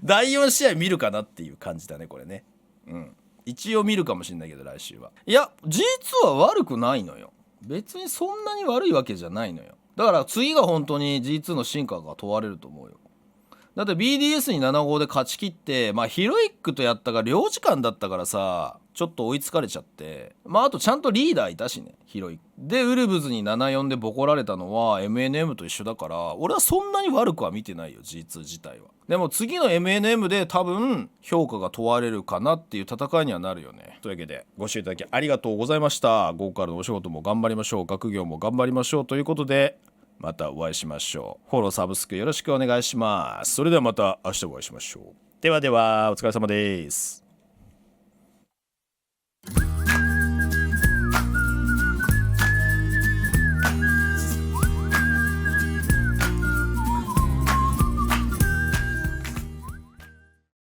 S1: 第4試合見るかなっていう感じだねこれね。一応見るかもしれないけど来週はいや G2 は悪くないのよ。別にそんなに悪いわけじゃないのよ。だから次が本当に G2 の進化が問われると思うよ。だって BDS に7-5で勝ち切ってヒロイックとやったが領事館だったからさちょっと追いつかれちゃってあとちゃんとリーダーいたしねヒロイックでウルブズに 7-4 でボコられたのは MNM と一緒だから俺はそんなに悪くは見てないよ G2 自体は。でも次の MNM で多分評価が問われるかなっていう戦いにはなるよね。というわけでご視聴いただきありがとうございました。午後からのお仕事も頑張りましょう。学業も頑張りましょうということでまたお会いしましょう。フォローサブスクよろしくお願いします。それではまた明日お会いしましょう。ではではお疲れ様です。